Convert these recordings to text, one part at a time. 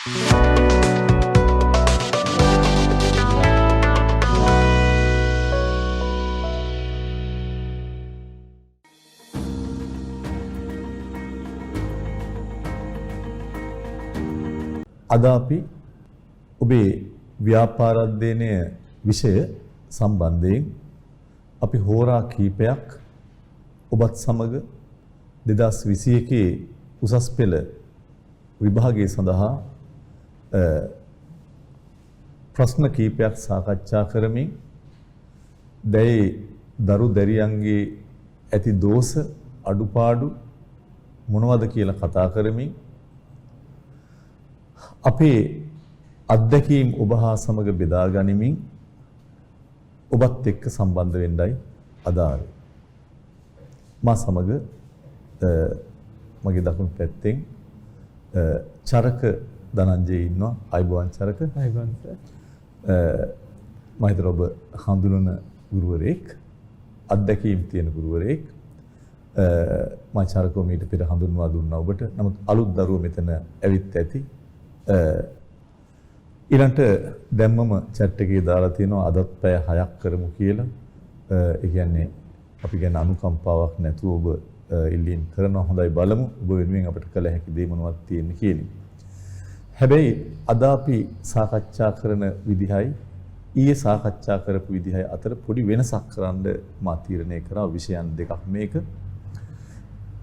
අද අපි ඔබේ ව්‍යාපාර අධ්‍යයනය විෂය සම්බන්ධයෙන් අපි හෝරා කීපයක් ඔබත් සමග 2021 උසස් පෙළ විභාගය සඳහා ප්‍රශ්න කීපයක් සාකච්ඡා කරමින් දැයි දරු දැරියන්ගේ ඇති දෝෂ අඩුපාඩු මොනවද කියලා කතා කරමින් අපේ අත්දැකීම් ඔබ හා සමග බෙදා ගනිමින් ඔබත් එක්ක සම්බන්ධ වෙන්නයි අදාළ. මා සමග මගේ දකුණු පැත්තෙන් චරක ධනංජය ඉන්නවා. අයබෝවන් චරක. අයබෝවන් සර්. මම හිතන ඔබ හඳුනන ගුරුවරයෙක්, අත්දැකීම් තියෙන ගුරුවරයෙක්. මම චරකව මීට පෙර හඳුන්වා දුන්නා ඔබට. නමුත් අලුත් දරුවෝ මෙතන ඇවිත් ඇති. ඊළඟට දැම්මම chat එකේ දාලා තියෙනවා අදත් පැය 6ක් කරමු කියලා. ඒ කියන්නේ අපි ගැන අනුකම්පාවක් නැතුව ඔබ ඉල්ලීම් කරනවා. හොඳයි බලමු ඔබ වෙනුවෙන් අපිට කළ හැකි දේ මොනවද තියෙන්නේ කියන්නේ. හැබැයි අද අපි සාකච්ඡා කරන විදිහයි ඊයේ සාකච්ඡා කරපු විදිහයි අතර පොඩි වෙනසක් කරන්න මා තීරණය කරා. විෂයන් දෙකක් මේක.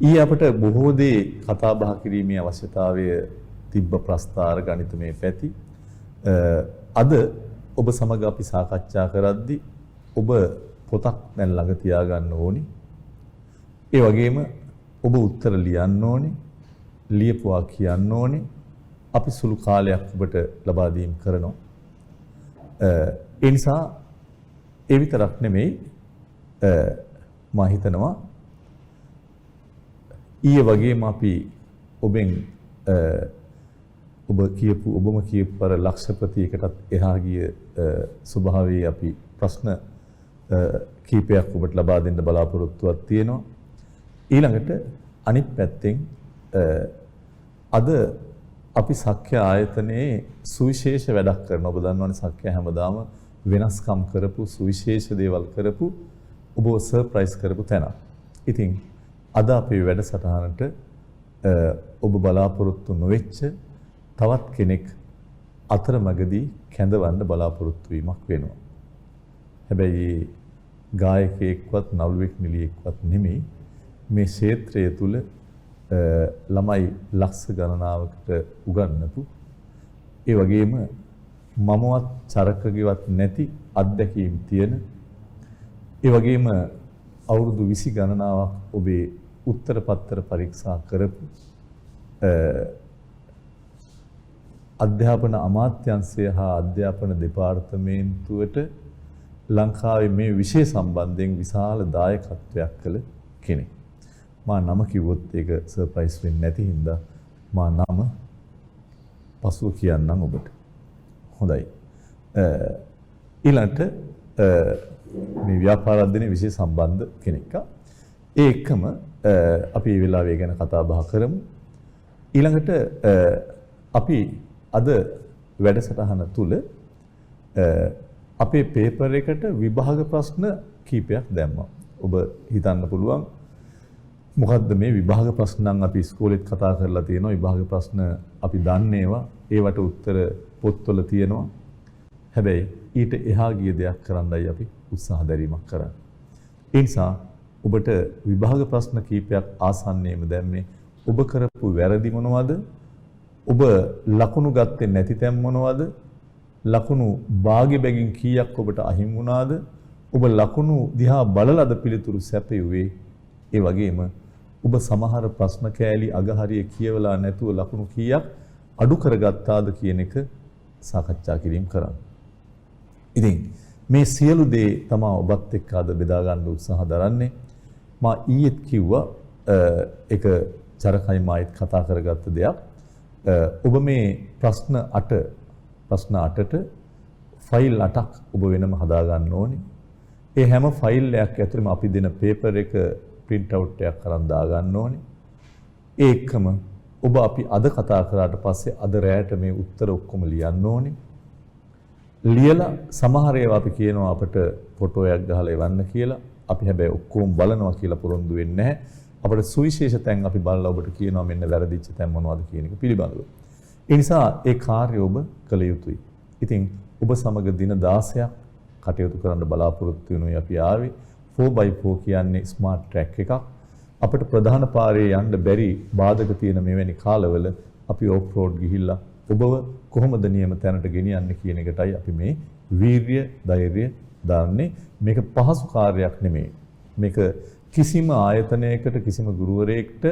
ඊයේ අපිට බොහෝ දේ කතා බහ කිරීමේ අවශ්‍යතාවය තිබ්බ ප්‍රස්තාර ගණිතමය පැති. අද ඔබ සමග අපි සාකච්ඡා කරද්දී ඔබ පොතක් දැන් ළඟ තියාගන්න ඕනි. ඒ වගේම ඔබ උත්තර ලියන්න ඕනි. ලියපුවා කියන්න ඕනි. අපි සුළු කාලයක් ඔබට ලබා දීම් කරනවා. ඒ නිසා ඒ විතරක් නෙමෙයි මම හිතනවා ඊයේ වගේම අපි ඔබෙන් ඔබම කියපු පර ලක්ෂපතියකටත් එහා ගිය ස්වභාවයේ අපි ප්‍රශ්න කීපයක් ඔබට ලබා දෙන්න බලාපොරොත්තුවක් තියෙනවා. ඊළඟට අනිත් පැත්තෙන් අද අපි සක්්‍ය ආයතනයේ සුවිශේෂ වැඩක් කරනවා. ඔබ දන්නවනේ සක්්‍ය හැමදාම වෙනස්කම් කරපු සුවිශේෂ දේවල් කරපු ඔබ සර්ප්‍රයිස් කරපු තැන. ඉතින් අද අපේ වැඩසටහනට ඔබ බලාපොරොත්තු නොවෙච්ච තවත් කෙනෙක් අතරමඟදී කැඳවන්න බලාපොරොත්තු වීමක් වෙනවා. හැබැයි ගායකයෙක්වත් නළුවෙක් නිලියෙක්වත් නෙමෙයි මේ ක්ෂේත්‍රය තුල ළමයි ලක්ෂ ගණනාවකට උගන්වපු ඒ වගේම මමවත් චරකගේවත් නැති අත්දැකීම් තියෙන ඒ වගේම අවුරුදු 20 ගණනාවක් ඔබේ උත්තර පත්‍ර පරීක්ෂා කරපු අධ්‍යාපන අමාත්‍යාංශය හා අධ්‍යාපන දෙපාර්තමේන්තුවට ලංකාවේ මේ විෂය සම්බන්ධයෙන් විශාල දායකත්වයක් කළ කෙනෙක්. මා නම කිව්වොත් ඒක සර්ප්‍රයිස් වෙන්නේ නැති හින්දා මා නම පසුව කියන්නම් ඔබට. හොඳයි. ඊළඟට මේ ව්‍යාපාර අධ්‍යයනයේ විෂය සම්බන්ධ කෙනෙක්. ඒ එක්කම අපි මේ වෙලාවේ ගැන කතා බහ කරමු. ඊළඟට අපි අද වැඩසටහන තුල අපේ පේපර් එකට විභාග ප්‍රශ්න කීපයක් දැම්මා. ඔබ හිතන්න පුළුවන් මොකද්ද මේ විභාග ප්‍රශ්න නම් අපි ඉස්කෝලේත් කතා කරලා තියෙනවා. විභාග ප්‍රශ්න අපි දන්නේ ඒවා. ඒවට උත්තර පොත්වල තියෙනවා. හැබැයි ඊට එහා ගිය දෙයක් කරන්නයි අපි උත්සාහ දැරීමක් කරන්නේ. ඒ නිසා ඔබට විභාග ප්‍රශ්න කීපයක් ආසන්නයේම දැම්මේ ඔබ කරපු වැරදි මොනවද? ඔබ ලකුණු ගත්තේ නැති තැන් මොනවද? ලකුණු භාග්‍ය බැගින් කීයක් ඔබට අහිමි වුණාද? ඔබ ලකුණු දිහා බලලද පිළිතුරු සැපයුවේ? ඒ වගේම ඔබ සමහර ප්‍රශ්න කෑලි අගහරිය කියවලා නැතුව ලකුණු කීයක් අඩු කරගත්තාද කියන එක සාකච්ඡා කිරීම කරන්න. ඉතින් මේ සියලු දේ තමයි ඔබත් එක්ක අද බෙදා ගන්න උත්සාහ දරන්නේ. මා ඊයේත් කිව්වා ඒක චරකයි මායිත් කතා කරගත්ත දෙයක්. ඔබ මේ ප්‍රශ්න 8ට ෆයිල් 8ක් ඔබ වෙනම හදා ගන්න ඕනේ. ඒ හැම ෆයිල් එකක් ඇතුළේම අපි දෙන පේපර් එක print out එකක් කරන් දා ගන්න ඕනේ. ඒ එක්කම ඔබ අපි අද කතා කරාට පස්සේ අද රැයට මේ උත්තර ඔක්කොම ලියන්න ඕනේ. ලියලා සමහර ඒවා අපි කියනවා අපිට ෆොටෝ එකක් ගහලා එවන්න කියලා. අපි හැබැයි ඔක්කොම බලනවා කියලා පොරොන්දු වෙන්නේ නැහැ. අපිට සුවිශේෂ තැන් අපි බලලා ඔබට කියනවා මෙන්න වැරදිච්ච තැන් මොනවද කියන එක පිළිබඳව. ඒ නිසා ඒ කාර්යය ඔබ කළ යුතුයි. ඉතින් ඔබ සමග දින 16ක් කටයුතු කරන්න බලාපොරොත්තු වෙනුයි අපි ආවේ. 4x4 කියන්නේ ස්මාර්ට් ට්‍රැක් එකක්. අපිට ප්‍රධාන පාරේ යන්න බැරි බාධක තියෙන මෙවැනි කාලවල අපි ඕෆ් රෝඩ් ගිහිල්ලා ඔබව කොහොමද නියම තැනට ගෙනියන්නේ කියන එකටයි අපි මේ වීර්ය ධෛර්යය දාන්නේ. මේක පහසු කාර්යයක් නෙමෙයි. මේක කිසිම ආයතනයකට කිසිම ගුරුවරයෙක්ට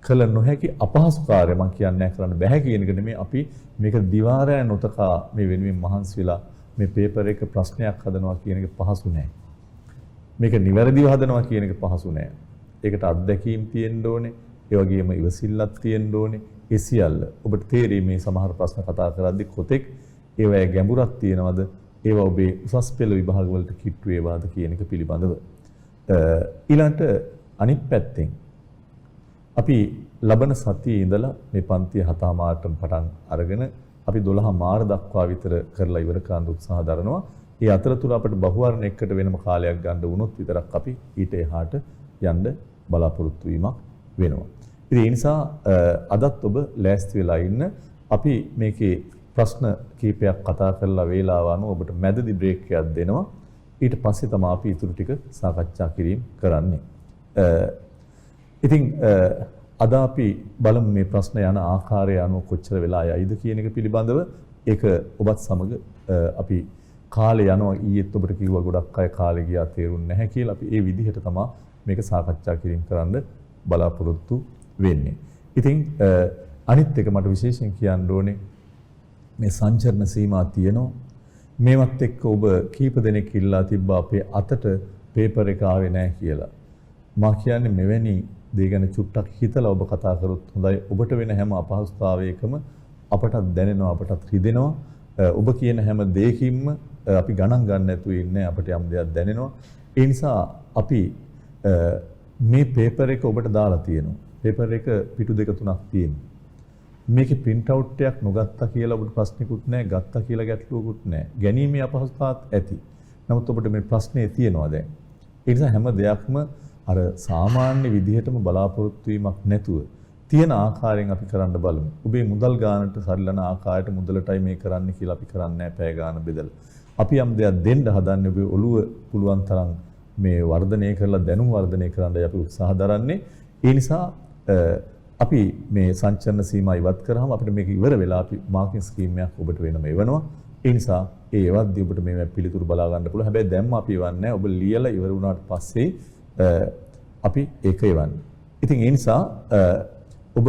කළ නොහැකි අපහසු කාර්ය මම කියන්නේ කරන්න බෑ කියන එක නෙමෙයි. අපි මේක දිවාරය නොතකා මේ වෙනුවෙන් මහන්සි වෙලා මේ පේපර් එක ප්‍රශ්නයක් හදනවා කියන එක පහසු නෑ. මේක නිවැරදිව හදනවා කියන එක පහසු නෑ. ඒකට අත්දැකීම් තියෙන්න ඕනේ. ඒ වගේම ඉවසිල්ලක් තියෙන්න ඕනේ. ඒ සියල්ල ඔබට තේරෙයි මේ සමහර ප්‍රශ්න කතා කරද්දී කොතෙක් ඒවැය ගැඹුරක් තියෙනවද? ඒවා ඔබේ උසස් පෙළ විභාග වලට කිට්ටු වේවාද කියන එක පිළිබඳව. ඊළඟට අනිත් පැත්තෙන් අපි ලබන සතියේ ඉඳලා මේ පන්තිය 7:00ටම පටන් අරගෙන අපි 12 මාර දක්වා විතර කරලා ඉවර කරන්න උත්සාහ දරනවා. ඒ අතරතුර අපිට බහුවර්ණ එකට වෙනම කාලයක් ගන්න වුණොත් විතරක් අපි ඊට එහාට යන්න බලාපොරොත්තු වීමක් වෙනවා. ඉතින් ඒ නිසා අදත් ඔබ ලෑස්ති වෙලා ඉන්න. අපි මේකේ ප්‍රශ්න කීපයක් කතා කරලා වේලාව අනුව ඔබට මැදදි බ්‍රේක් එකක් දෙනවා. ඊට පස්සේ තමයි අපි ඊටු ටික සාකච්ඡා කිරීම කරන්නේ. ඉතින් අද අපි බලමු මේ ප්‍රශ්න යන ආකාරය අනුව කොච්චර වෙලා යයිද කියන එක පිළිබඳව. ඒක ඔබත් සමග අපි කාලේ යනවා. ඊයේත් ඔබට කිව්වා ගොඩක් අය කාලේ ගියා තේරුන්නේ නැහැ කියලා. අපි ඒ විදිහට තමයි මේක සාකච්ඡා කිරීම කරන්න බලාපොරොත්තු වෙන්නේ. ඉතින් අනිත් එක මට විශේෂයෙන් කියන්න ඕනේ මේ සංචරණ සීමා තියෙනවා. මේවත් එක්ක ඔබ කීප දෙනෙක් ඉල්ලා තිබ්බා අපේ අතට පේපර් එක ආවේ නැහැ කියලා. මා කියන්නේ මෙවැනි දේ ගැන චුට්ටක් හිතලා ඔබ කතා කරොත් හොඳයි. ඔබට වෙන හැම අපහසුතාවයකම අපටත් දැනෙනවා, අපටත් රිදෙනවා. ඔබ කියන හැම දෙයකින්ම අපි ගණන් ගන්න නැතුව ඉන්නේ. අපට යම් දෙයක් දැනෙනවා. ඒ නිසා අපි මේ පේපර් එක ඔබට දාලා තියෙනවා. පේපර් එක පිටු දෙක තුනක් තියෙනවා. මේකේ print out එකක් නොගත්තා කියලා ඔබට ප්‍රශ්නිකුත් නැහැ, ගත්තා කියලා ගැටලුවකුත් නැහැ. ගැනීමේ අපහසුතාවත් ඇති. නමුත් ඔබට මේ ප්‍රශ්නේ තියෙනවා දැන්. ඒ නිසා හැම දෙයක්ම අර සාමාන්‍ය විදිහටම බලාපොරොත්තු වීමක් නැතුව තියෙන ආකාරයෙන් අපි කරන්න බලමු. ඔබේ මුදල් ගානට සරිලන ආකාරයට මුදලටයි මේ කරන්න කියලා අපි කරන්නේ නැහැ පැය ගාන බෙදලා. අපි යම් දෙයක් දෙන්න හදන්නේ ඔබේ ඔළුව පුළුවන් තරම් මේ වර්ධනය කරලා දැනුම් වර්ධනය කරන්නයි අපි උත්සාහ දරන්නේ. ඒ නිසා අපි මේ සංචරණ සීමා ඉවත් කරාම අපිට මේක ඉවර වෙලා අපි මාකින් ස්කීම් එකක් ඔබට වෙනම එවනවා. ඒ නිසා ඒ එවද්දී ඔබට මේ පිළිතුරු බලා ගන්න පුළුවන්. හැබැයි දැන්ම අපි එවන්නේ ඔබ ලියලා ඉවර වුණාට පස්සේ අපි ඒක එවන්නේ. ඉතින් ඒ නිසා ඔබ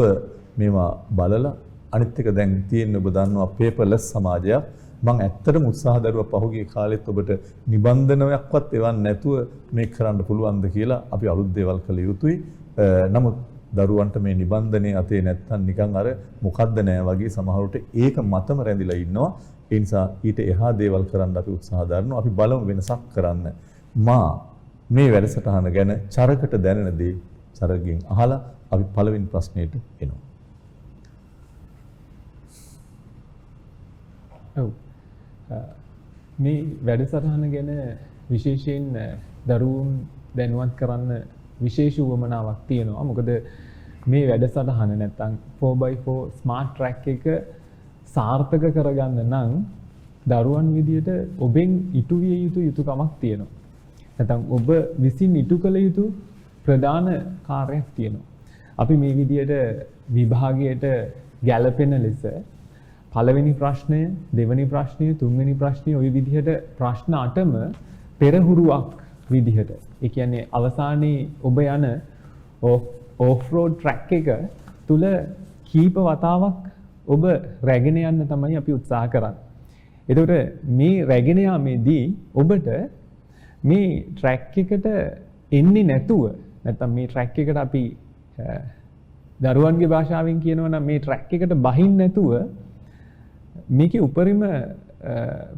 මේවා බලලා අනිත් එක දැන් තියෙන්නේ ඔබ දන්නවා පේපර්ලස් සමාජයක්. මම ඇත්තටම උත්සාහ දරුවා පහුගිය කාලෙත් ඔබට නිබන්ධනයක්වත් එවන්න නැතුව මේක කරන්න පුළුවන්ද කියලා අපි අලුත් දේවල් කළ යුතුයි. නමුත් දරුවන්ට මේ නිබන්ධනයේ අතේ නැත්තම් නිකන් අර මොකද්ද නෑ වගේ සමහරවිට ඒක මතම රැඳිලා ඉන්නවා. ඒ නිසා ඊට එහා දේවල් කරන්න අපි උත්සාහ දරනවා. අපි බලමු වෙනසක් කරන්න. මා මේ වැඩසටහන ගැන චරකට දැනෙන දේ චරගෙන් අහලා අපි පළවෙනි ප්‍රශ්නෙට එනවා. ඔව්. මේ වැඩසටහන ගැන විශේෂයෙන් දරුවුන් දැනුවත් කරන්න විශේෂ උවමනාවක් තියෙනවා. මොකද මේ වැඩසටහන නැත්තම් 4x4 ස්මාර්ට් ට්‍රැක් එක සාර්ථක කරගන්න නම් දරුවන් විදියට ඔබෙන් ඉටු විය යුතු යුතුකමක් තියෙනවා. නැත්තම් ඔබ විසින් ඉටු කළ යුතු ප්‍රධාන කාර්යයක් තියෙනවා. අපි මේ විදියට විභාගයට ගැළපෙන ලෙස පළවෙනි ප්‍රශ්නය, දෙවෙනි ප්‍රශ්නය, තුන්වෙනි ප්‍රශ්නය ওই විදිහට ප්‍රශ්න 8ම පෙරහුරුවක් විදිහට. ඒ කියන්නේ අවසානයේ ඔබ යන ඕෆ් රෝඩ් ට්‍රැක් එක තුල කීප වතාවක් ඔබ රැගෙන යන්න තමයි අපි උත්සාහ කරන්නේ. එතකොට මේ රැගෙන යාමේදී ඔබට මේ ට්‍රැක් එකට එන්නේ නැතුව නැත්නම් මේ ට්‍රැක් එකට අපි දරුවන්ගේ භාෂාවෙන් කියනවා නම් මේ ට්‍රැක් එකට බහින්න නැතුව මේකේ උපරිම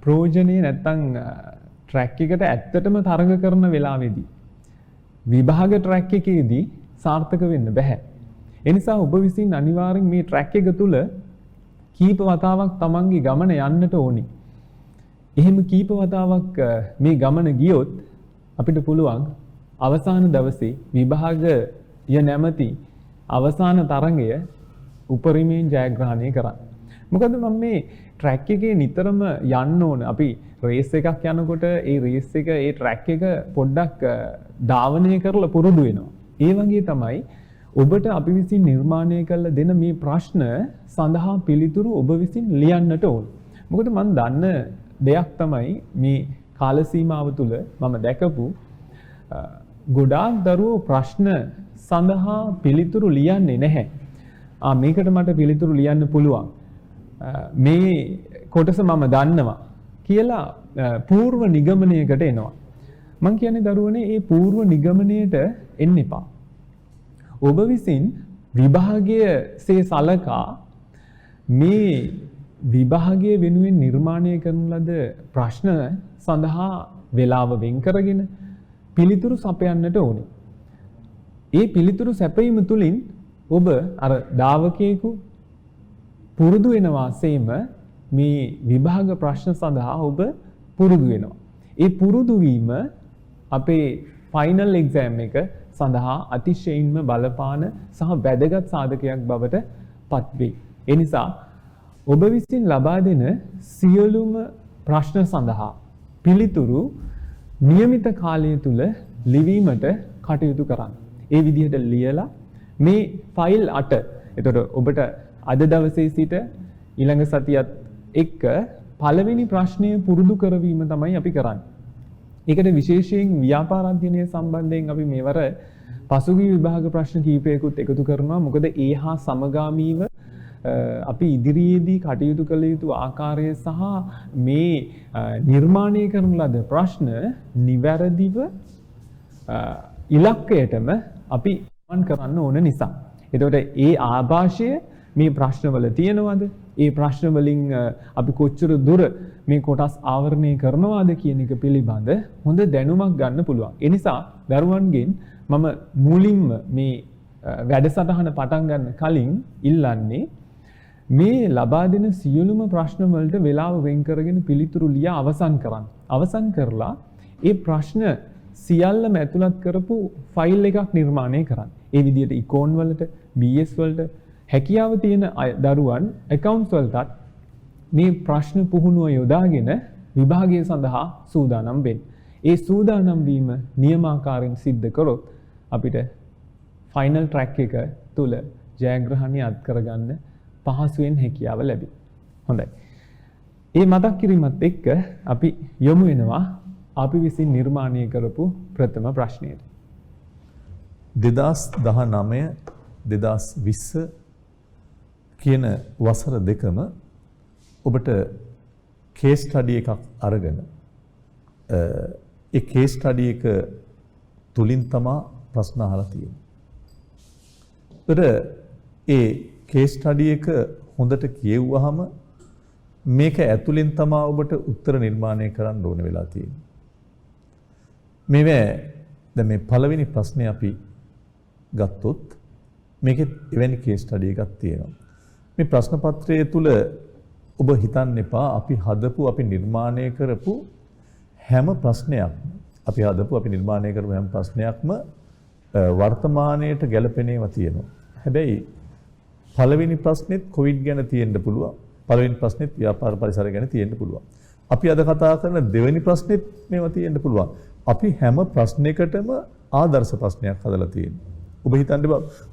ප්‍රයෝජනේ නැත්නම් ට්‍රැක් එකට ඇත්තටම තරඟ කරන වෙලාවේදී විභාග ට්‍රැක් එකේදී සාර්ථක වෙන්න බෑ. ඒ නිසා ඔබ විසින් අනිවාර්යෙන් මේ ට්‍රැක් එක තුල කීප වතාවක් තමන්ගේ ගමන යන්නට ඕනි. එහෙම කීප වතාවක් මේ ගමන ගියොත් අපිට පුළුවන් අවසාන දවසේ විභාගය නැමැති අවසාන තරඟය උපරිමයෙන් ජයග්‍රහණය කරන්න. මොකද මම මේ ට්‍රැක් එකේ නිතරම යන්න ඕන. අපි රේස් එකක් යනකොට ඒ රේස් එක ඒ ට්‍රැක් එක පොඩ්ඩක් ධාවනය කරලා පුරුදු වෙනවා. ඒ වගේ තමයි ඔබට අපි විසින් නිර්මාණය කළ දෙන මේ ප්‍රශ්න සඳහා පිළිතුරු ඔබ විසින් ලියන්නට ඕන. මොකද මම දන්න දෙයක් තමයි මේ කාල සීමාව තුළ මම දැකපු ගොඩාක් දරුවෝ ප්‍රශ්න සඳහා පිළිතුරු ලියන්නේ නැහැ. මේකට මට පිළිතුරු ලියන්න පුළුවන්. මේ කොටස මම දන්නවා කියලා පූර්ව නිගමනයකට එනවා. මම කියන්නේ දරුවනේ මේ පූර්ව නිගමනයට එන්න එපා. ඔබ විසින් විභාගයේ සලකා මේ විභාගයේ වෙනුවෙන් නිර්මාණය කරන ලද ප්‍රශ්න සඳහා වේලාව වෙන් කරගෙන පිළිතුරු සපයන්නට ඕනේ. ඒ පිළිතුරු සැපයීම තුළින් ඔබ අර දාවකයෙකු පුරුදු වෙන වාසේම මේ විභාග ප්‍රශ්න සඳහා ඔබ පුරුදු වෙනවා. ඒ පුරුදු වීම අපේ ෆයිනල් එක්සෑම් එක සඳහා අතිශයින්ම බලපාන සහ වැදගත් සාධකයක් බවට පත් වේ. ඒ නිසා ඔබ විසින් ලබා දෙන සියලුම ප්‍රශ්න සඳහා පිළිතුරු નિયમિત කාලය තුල ලිවීමට කටයුතු කරන්න. ඒ විදිහට ලියලා මේ ෆයිල් 8 එතකොට ඔබට අද දවසේ සිට ඊළඟ සතියත් එක්ක පළවෙනි ප්‍රශ්නය පුරුදු කරවීම තමයි අපි කරන්නේ. ඒකට විශේෂයෙන් ව්‍යාපාර අධ්‍යයනය සම්බන්ධයෙන් අපි මේවර පසුගිය විභාග ප්‍රශ්න කීපයකුත් එකතු කරනවා. මොකද ඒ හා සමගාමීව අපි ඉදිරියේදී කටයුතු කළ යුතු ආකාරය සහ මේ නිර්මාණය කරන ලද ප්‍රශ්න නිවැරදිව ඉලක්කයටම අපි ගමන් කරන්න ඕන නිසා. එතකොට ඒ ආభాෂය මේ ප්‍රශ්නවල තියෙනවද? ඒ ප්‍රශ්න වලින් අපි කොච්චර දුර මේ කොටස් ආවරණය කරනවාද කියන එක පිළිබඳ හොඳ දැනුමක් ගන්න පුළුවන්. ඒ නිසා දරුවන්ගෙන් මම මුලින්ම මේ වැඩසටහන පටන් ගන්න කලින් ඉල්ලන්නේ මේ ලබා දෙන සියලුම ප්‍රශ්න වලට වේලාව වෙන් කරගෙන පිළිතුරු ලියා අවසන් කරන්න. අවසන් කරලා ඒ ප්‍රශ්න සියල්ලම ඇතුළත් කරපු ෆයිල් එකක් නිර්මාණය කරන්න. ඒ විදිහට ඉකෝන් වලට, BS වලට හැකියාව තියෙන දරුවන් accounts වලටත් මේ ප්‍රශ්න පුහුණුව යොදාගෙන විභාගය සඳහා සූදානම් වෙන්න. ඒ සූදානම් වීම නියමාකාරයෙන් සිද්ධ කරොත් අපිට ෆයිනල් ට්‍රැක් එක තුල ජයග්‍රහණය අත් කරගන්න පහසුවෙන් හැකියාව ලැබේ. හොඳයි. මේ මතක් කිරීමත් එක්ක අපි යොමු වෙනවා අපි විසින් නිර්මාණය කරපු ප්‍රථම ප්‍රශ්නයට. 2019 2020 කියන වසර දෙකම ඔබට කේස් ස්ටඩි එකක් අරගෙන ඒ කේස් ස්ටඩි එක තුලින් තමයි ප්‍රශ්න අහලා තියෙන්නේ. ඒතර ඒ කේස් ස්ටඩි එක හොඳට කියෙව්වහම මේක ඇතුලින් තමයි ඔබට උත්තර නිර්මාණය කරන්න ඕන වෙලා තියෙන්නේ. දැන් මේ පළවෙනි ප්‍රශ්නේ අපි ගත්තොත් මේකෙත් එවැනි කේස් ස්ටඩි එකක් තියෙනවා. මේ ප්‍රශ්න පත්‍රයේ තුල ඔබ හිතන්න එපා අපි හදපු අපි නිර්මාණය කරපු හැම ප්‍රශ්නයක්ම වර්තමානයේට ගැලපෙන ඒවා තියෙනවා. හැබැයි පළවෙනි ප්‍රශ්නෙත් කොවිඩ් ගැන තියෙන්න පුළුවන්. පළවෙනි ප්‍රශ්නෙත් ව්‍යාපාර පරිසරය ගැන තියෙන්න පුළුවන්. අපි අද කතා කරන දෙවෙනි ප්‍රශ්නෙත් මේවා තියෙන්න පුළුවන්. අපි හැම ප්‍රශ්නයකටම ආදර්ශ ප්‍රශ්නයක් හදලා තියෙනවා. ඔබ හිතන්න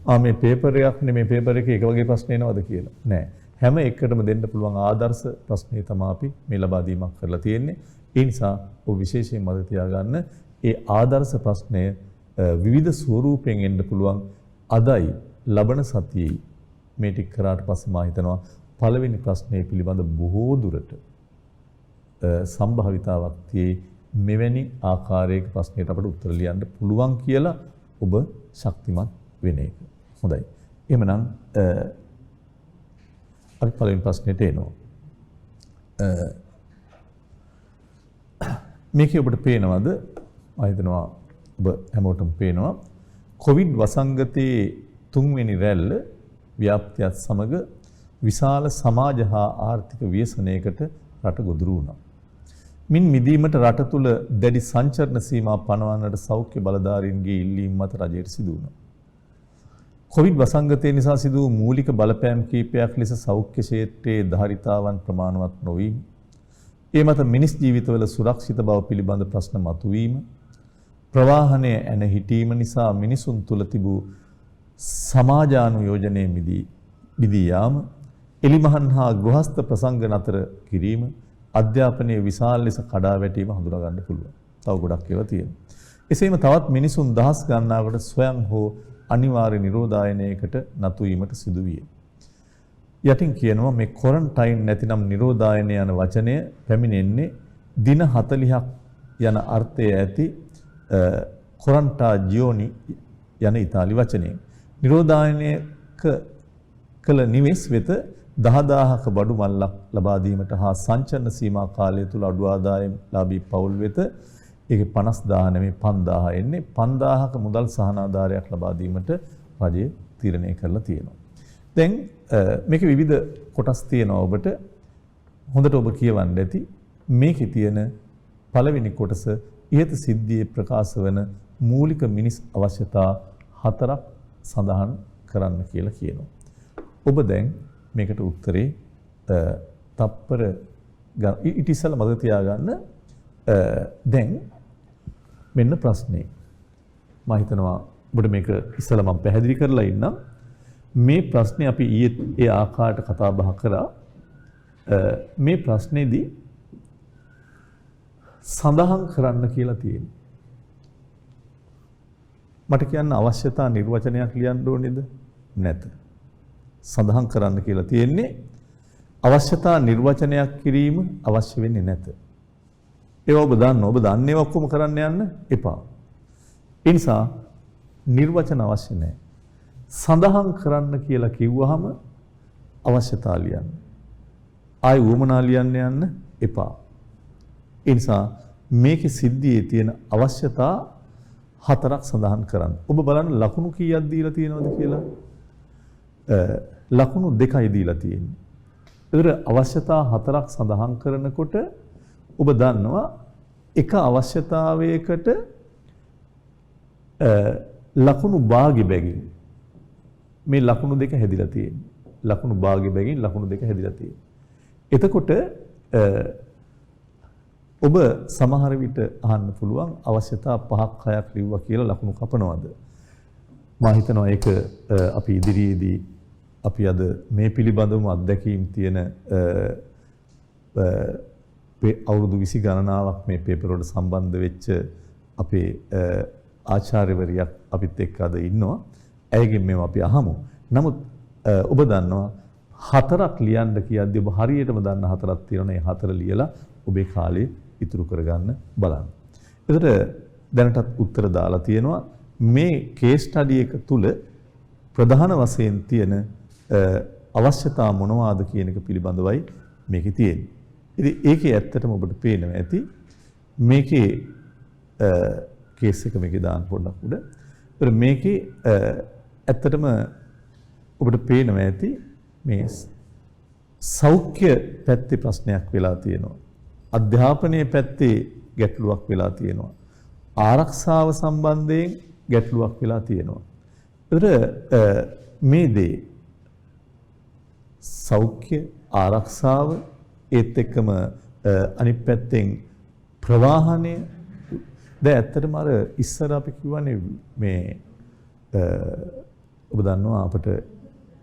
බා මේ පේපර් එකක් නෙමෙයි පේපර් එකේ එක වගේ ප්‍රශ්න එනවද කියලා. නෑ. හැම එකටම දෙන්න පුළුවන් ආදර්ශ ප්‍රශ්නේ තමයි අපි මේ ලබා දීමක් කරලා තියෙන්නේ. ඒ නිසා ඔබ විශේෂයෙන් මතක තියාගන්න ඒ ආදර්ශ ප්‍රශ්නය විවිධ ස්වරූපයෙන් එන්න පුළුවන්. අදයි ලබන සතියේ මේ ටික කරාට පස්සේ මා හිතනවා පළවෙනි ප්‍රශ්නේ පිළිබඳ බොහෝ දුරට සම්භාවිතාවක් tie මෙවැනි ආකාරයක ප්‍රශ්නයකට අපිට උත්තර ලියන්න පුළුවන් කියලා ඔබ ශක්තිමත් වෙන එක. හොඳයි. එහෙමනම් අපි පළවෙනි ප්‍රශ්නෙට එනවා. මේකේ ඔබට පේනවද? මම හිතනවා ඔබ හැමෝටම පේනවා. කොවිඩ් වසංගතයේ තුන්වෙනි රැල්ල ව්‍යාප්තියත් සමග විශාල සමාජ හා ආර්ථික ව්‍යසනයකට රට ගොදුරු වුණා. මින් මිදීමට රට තුළ දැඩි සංචරණ සීමා පනවන්නට සෞඛ්‍ය බලධාරීන්ගේ ඉල්ලීම් මත රජයට සිදු වුණා. කොවිඩ් වසංගතය නිසා සිදු වූ මූලික බලපෑම් කීපයක් ලෙස සෞඛ්‍ය ක්ෂේත්‍රයේ ධාරිතාවන් ප්‍රමාණවත් නොවීම, ඒ මත මිනිස් ජීවිතවල සුරක්ෂිත බව පිළිබඳ ප්‍රශ්න මතුවීම, ප්‍රවාහනය ඇන හිටීම නිසා මිනිසුන් තුළ තිබූ සමාජානුයෝජනයේ මිදී යාම, එලිමහන් හා ගෘහස්ත ප්‍රසංග නතර කිරීම, අධ්‍යාපනයේ විශාල ලෙස කඩා වැටීම හඳුනා ගන්න පුළුවන්. තව ගොඩක් ඒවා තියෙනවා. එසේම තවත් මිනිසුන් දහස් ගණනාවකට ස්වයං හෝ අනිවාර්ය නිරෝධායනයකට නතු වීමට සිදු විය. යටින් කියනවා මේ ක්වොරන්ටයින් නැතිනම් නිරෝධායනය යන වචනය පැමිණෙන්නේ දින 40ක් යන අර්ථය ඇති කොරන්ටාජියෝනි යන ඉතාලි වචනයෙන්. නිරෝධායනයක කළ නිවෙස් වෙත 10000ක බඩු මල්ලක් ලබා දීමට හා සංචරණ සීමා කාලය තුල අඩු ආදායම් ලාභී පවුල් වෙත ඒකේ 50000 නෙමෙයි 5000 එන්නේ 5000ක මුදල් සහනාධාරයක් ලබා දීමට රජය තීරණය කරලා තියෙනවා. දැන් මේකේ විවිධ කොටස් තියෙනවා. ඔබට හොඳට ඔබ කියවන්න ඇති මේකේ තියෙන පළවෙනි කොටස ඉහත සිද්ධියේ ප්‍රකාශ වන මූලික මිනිස් අවශ්‍යතා 4ක් සඳහන් කරන්න කියලා කියනවා. ඔබ දැන් මේකට උත්තරේ තප්පර ඊට ඉස්සෙල්ලා මතක තියාගන්න දැන් මෙන්න ප්‍රශ්නේ. මම හිතනවා ඔබට මේක ඉස්සෙල්ලා මම පැහැදිලි කරලා ඉන්නම්. මේ ප්‍රශ්නේ අපි ඊයේ ඒ ආකාරයට කතා බහ කරා. මේ ප්‍රශ්නේදී සඳහන් කරන්න කියලා තියෙනවා. මට කියන්න අවශ්‍යතා නිර්වචනයක් ලියන්න ඕනේද? නැත. සඳහන් කරන්න කියලා තියෙන්නේ අවශ්‍යතා නිර්වචනයක් කිරීම අවශ්‍ය වෙන්නේ නැත. ඒවා ඔබ දන්නවා. ඔබ දන්නේ ඔක්කොම කරන්න යන්න එපා. ඒ නිසා නිර්වචන අවශ්‍ය නැහැ. සඳහන් කරන්න කියලා කිව්වහම අවශ්‍යතා ලියන්න. ආයි වුමනා ලියන්න යන්න එපා. ඒ නිසා මේකේ සිද්ධියේ තියෙන අවශ්‍යතා 4ක් සඳහන් කරන්න. ඔබ බලන්න ලකුණු කීයක් දීලා තියෙනවද කියලා? ලකුණු 2යි දීලා තියෙන්නේ. ඒතර අවශ්‍යතා 4ක් සඳහන් කරනකොට ඔබ දන්නවා එක අවශ්‍යතාවයකට ලකුණු භාගි බැගින් මේ ලකුණු දෙක හැදිලා තියෙන්නේ. ලකුණු භාගි බැගින් ලකුණු දෙක හැදිලා තියෙන්නේ. එතකොට ඔබ සමහර විට අහන්න පුළුවන් අවශ්‍යතා 5ක් 6ක් ලිව්වා කියලා ලකුණු කපනවද? මම හිතනවා ඒක අපි ඉදිරියේදී අපි අද මේ පිළිබඳවම අත්දැකීම් තියෙන අවුරුදු 20 ගණනාවක් මේ පේපර් වලට සම්බන්ධ වෙච්ච අපේ ආචාර්යවරියක් අපිත් එක්ක අද ඉන්නවා. ඇයගෙන් මේව අපි අහමු. නමුත් ඔබ දන්නවා 4ක් ලියන්න කියද්දී ඔබ හරියටම දන්න 4ක් තියෙනවා. ඒ 4 ලියලා ඔබේ කාලේ ඉතුරු කරගන්න බලන්න. ඒකට දැනටත් උත්තර දාලා තියෙනවා. මේ කේස් ස්ටඩි එක තුල ප්‍රධාන වශයෙන් තියෙන අවශ්‍යතා මොනවාද කියන එක පිළිබඳවයි මේකේ තියෙන්නේ. ඉතින් ඒකේ ඇත්තටම ඔබට පේනවා ඇති මේකේ කේස් එක මේකේ දාන්න පොඩ්ඩක් උඩ. ඒතර මේකේ ඇත්තටම ඔබට පේනවා ඇති මේ සෞඛ්‍ය පැත්තේ ප්‍රශ්නයක් වෙලා තියෙනවා. අධ්‍යාපනයේ පැත්තේ ගැටලුවක් වෙලා තියෙනවා. ආරක්ෂාව සම්බන්ධයෙන් ගැටලුවක් වෙලා තියෙනවා. ඒතර මේ දේ සෞඛ්‍ය ආරක්ෂාව ඒත් එක්කම අනිත් පැත්තෙන් ප්‍රවාහනය දැන් ඇත්තටම අර ඉස්සර අපි කියවනේ මේ ඔබ දන්නවා අපිට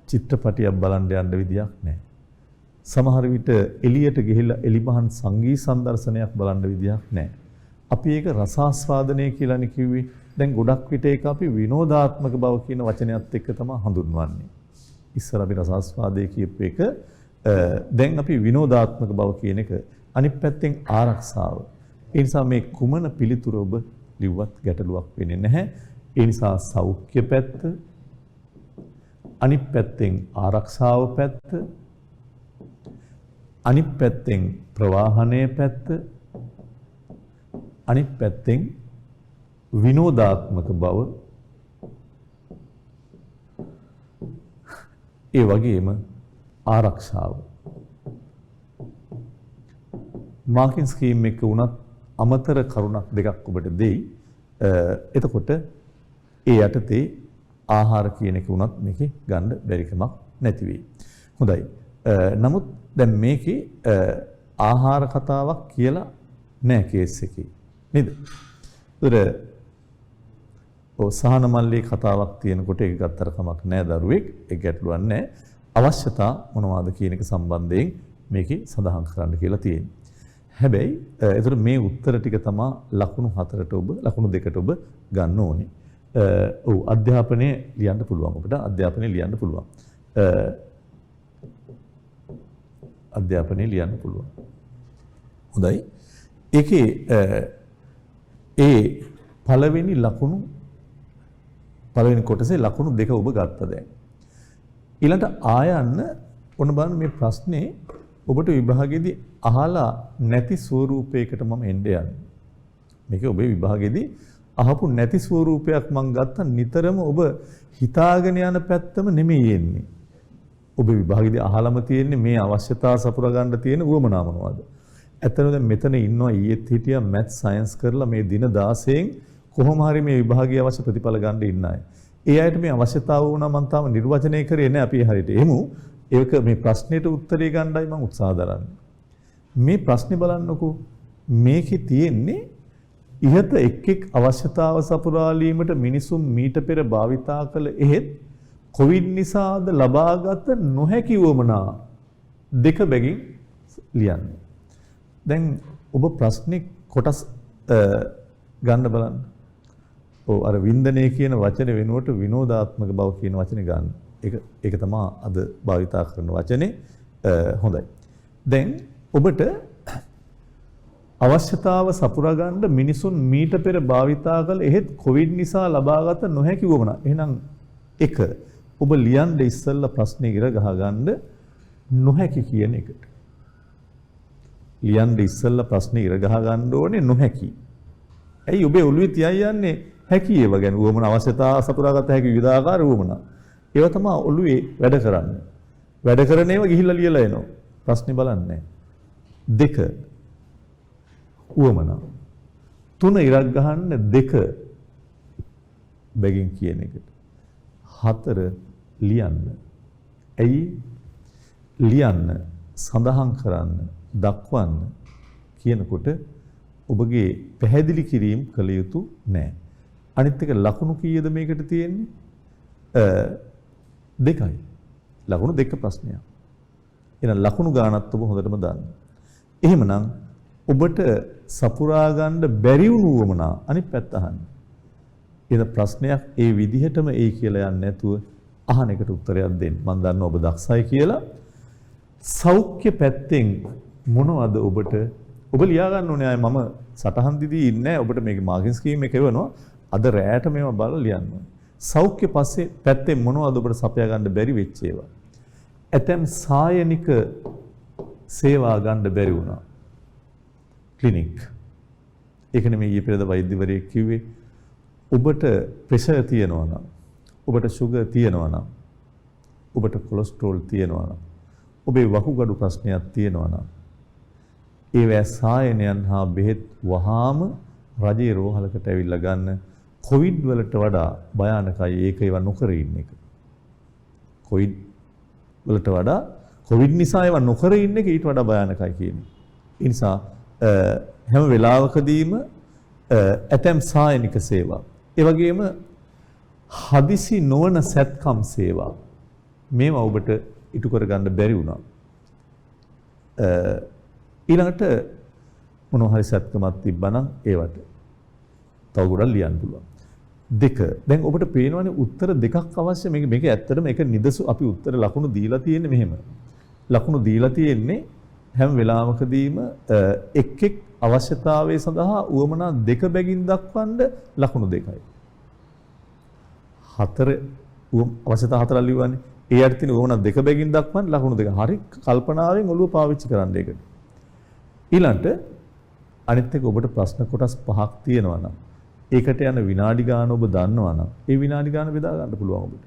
චිත්‍රපටියක් බලන්න යන්න විදියක් නැහැ. සමහර විට එළියට ගිහිල්ලා එලිමහන් සංගීත සම්දර්ශනයක් බලන්න විදියක් නැහැ. අපි ඒක රසාස්වාදනය කියලානේ කිව්වේ. දැන් ගොඩක් විට ඒක අපි විනෝදාත්මක බව කියන වචනයත් එක්ක තමයි හඳුන්වන්නේ. ඉස්සර අපි රසාස්වාදයේ කියපු එක දැන් අපි විනෝදාත්මක බව කියන එක. අනිත් පැත්තෙන් ආරක්ෂාව. ඒ නිසා මේ කුමන පිළිතුර ඔබ ලිව්වත් ගැටලුවක් වෙන්නේ නැහැ. ඒ නිසා සෞඛ්‍ය පැත්ත, අනිත් පැත්තෙන් ආරක්ෂාව පැත්ත, අනිත් පැත්තෙන් ප්‍රවාහනයේ පැත්ත, අනිත් පැත්තෙන් විනෝදාත්මක බව ඒ වගේම ආරක්ෂාව. මාකින් ස්කීම් එක උනත් අමතර කරුණක් දෙකක් ඔබට දෙයි. එතකොට ඒ යටතේ ආහාර කියන එක උනත් මේකේ ගන්න බැරි කමක් නැති වෙයි. හොඳයි. නමුත් දැන් මේකේ ආහාර කතාවක් කියලා නෑ කේස් එකේ. නේද? ඒතර සහන මල්ලේ කතාවක් තියෙනකොට ඒක ගත්තර කමක් නෑ දරුවෙක්. ඒ ගැටලුවක් නෑ. අවශ්‍යතා මොනවාද කියන එක සම්බන්ධයෙන් මේකේ සඳහන් කරන්න කියලා තියෙනවා. හැබැයි ඒතර මේ උත්තර ටික තමයි ලකුණු 4ට ඔබ ලකුණු 2ට ඔබ ගන්න ඕනේ. ඔව් අධ්‍යාපනයේ ලියන්න පුළුවන් ඔබට අධ්‍යාපනයේ ලියන්න පුළුවන්. අධ්‍යාපනයේ ලියන්න පුළුවන්. හොඳයි. ඒකේ ඒ පළවෙනි කොටසේ ලකුණු 2 ඔබ ගත්තා දැන්. ඊළඟට ආයන්න ඔන්න බලන්න මේ ප්‍රශ්නේ ඔබට විභාගයේදී අහලා නැති ස්වරූපයකට මම එන්න යන්නේ. මේක ඔබේ විභාගයේදී අහපු නැති ස්වරූපයක් මම ගත්තා නිතරම ඔබ හිතාගෙන යන පැත්තම නෙමෙයි එන්නේ. ඔබේ විභාගයේදී අහලම තියෙන්නේ මේ අවශ්‍යතාව සපුරා ගන්න තියෙන උවමනා මොනවද? ඇත්තටම දැන් මෙතන ඉන්නවා ඊයේත් හිටියා මැත් සයන්ස් කරලා මේ දින 16න් කොහොම හරි මේ විභාගීය අවශ්‍ය ප්‍රතිඵල ගන්න ඉන්න අය. ඒ අයට මේ අවශ්‍යතාව වුණා මම තාම නිර්වචනය කරේ නැහැ අපි හරියට. එහෙමු ඒක මේ ප්‍රශ්නෙට උත්තරේ ගන්නයි මම උත්සාහ දරන්නේ. මේ ප්‍රශ්නේ බලන්නකෝ මේකේ තියෙන්නේ ඉහත එක් අවශ්‍යතාව සපුරාලීමට මිනිසුන් මීට පෙර භාවිතා කළ එහෙත් කොවිඩ් නිසාද ලබාගත නොහැකි වමනා දෙක බැගින් ලියන්න. දැන් ඔබ ප්‍රශ්නේ කොටස් ගන්න බලන්න. ඔව් අර වින්දනය කියන වචනේ වෙනුවට විනෝදාත්මක බව කියන වචනේ ගන්න. ඒක තමයි අද භාවිතා කරන වචනේ. හොඳයි. දැන් ඔබට අවශ්‍යතාව සපුරා ගන්න මිනිසුන් මීට පෙර භාවිතා කළ එහෙත් කොවිඩ් නිසා ලබාගත නොහැකි වමනා. එහෙනම් 1 ඔබ ලියන්න ඉස්සෙල්ලා ප්‍රශ්නේ ඉර ගහ ගන්න නොහැකි කියන එකට. ලියන්න ඉස්සෙල්ලා ප්‍රශ්නේ ඉර ගහ ගන්න ඕනේ නොහැකි. ඇයි ඔබේ ඔළුවේ තියන් යන්නේ හැකි ඒවා ගැන වමන අවශ්‍යතාව සපුරා ගත හැකි විවිධාකාර වමනා. ඒවා තමයි ඔළුවේ වැඩ කරන්නේ. වැඩ කරන ඒවා ගිහිල්ලා ලියලා එනවා. ප්‍රශ්නේ බලන්නේ. 2 වමනා. 3 ඉරක් ගහන්න 2 බැගින් කියන එකට. 4 ලියන්න. ඇයි ලියන්න සඳහන් කරන්න දක්වන්න කියනකොට ඔබගේ පැහැදිලි කිරීම කළ යුතු නැහැ. අනිත් එක ලකුණු කීයද මේකට තියෙන්නේ? 2යි. ලකුණු 2 ප්‍රශ්නයක්. එහෙනම් ලකුණු ගානත් ඔබ හොඳටම දන්න. එහෙමනම් ඔබට සපුරා ගන්න බැරි වුණු වමනා අනිත් පැත්ත අහන්න. එන ප්‍රශ්නයක් ඒ විදිහටම ඒ කියලා යන්නේ නැතුව අහන එකට උත්තරයක් දෙන්න. මම දන්නවා ඔබ දක්ෂයි කියලා. සෞඛ්‍ය පැත්තෙන් මොනවද ඔබට ඔබ ලියා ගන්න ඕනේ අය මම සටහන් දිදී ඉන්නේ ඔබට මේක මාකින් ස්කීම් එක එවනවා. අද රැයට මේවා බලලා ලියන්න ඕනේ. සෞඛ්‍ය පස්සේ පැත්තෙන් මොනවද ඔබට සපයා ගන්න බැරි වෙච්ච ඒවා. ඇතැම් සායනික සේවා ගන්න බැරි වුණා. ක්ලිනික්. ඒක නෙමෙයි ඊයේ පෙරේද වෛද්‍යවරයෙක් කිව්වේ ඔබට ප්‍රෙෂර් තියෙනවා නම් ඔබට ෂුගර් තියෙනවා නම් ඔබට කොලෙස්ටරෝල් තියෙනවා නම් ඔබේ වකුගඩු ප්‍රශ්නයක් තියෙනවා නම් ඒවැ සායනයන් හා බෙහෙත් වහාම රජයේ රෝහලකට ඇවිල්ලා ගන්න. කොවිඩ් වලට වඩා භයානකයි ඒක ඒව නොකර ඉන්න එක. කොවිඩ් වලට වඩා කොවිඩ් නිසා ඒව නොකර ඉන්න එක ඊට වඩා භයානකයි කියන්නේ. ඒ නිසා හැම වෙලාවකදීම ඇතැම් සායනික සේවා ඒ වගේම හදිසි නොවන සැත්කම් සේවා මේවා ඔබට ඉටු කරගන්න බැරි වුණා. ඊළඟට මොනවා හරි සැත්කමක් තිබ්බනම් ඒවට තව ගොඩක් ලියන්න පුළුවන්. 2 දැන් ඔබට පේනවනේ උත්තර දෙකක් අවශ්‍ය මේක ඇත්තටම එක නිදසු අපි උත්තර ලකුණු දීලා තියෙන්නේ මෙහෙම. ලකුණු දීලා තියෙන්නේ හැම වෙලාවකදීම එක් අවශ්‍යතාවය සඳහා උවමනා 2 බැගින් දක්වන්න ලකුණු 2යි. 4 අවශ්‍යතා 4 ලියවන්නේ. ඒ අර්ථින උවමනා 2 බැගින් දක්වන්න ලකුණු 2. හරි කල්පනාවෙන් ඔළුව පාවිච්චි කරන්න ඒකට. ඊළඟට අනිත් එක ඔබට ප්‍රශ්න කොටස් 5ක් තියෙනවා නම් ඒකට යන විනාඩි ගාන ඔබ දන්නවා නම් ඒ විනාඩි ගාන බෙදා ගන්න පුළුවන් ඔබට.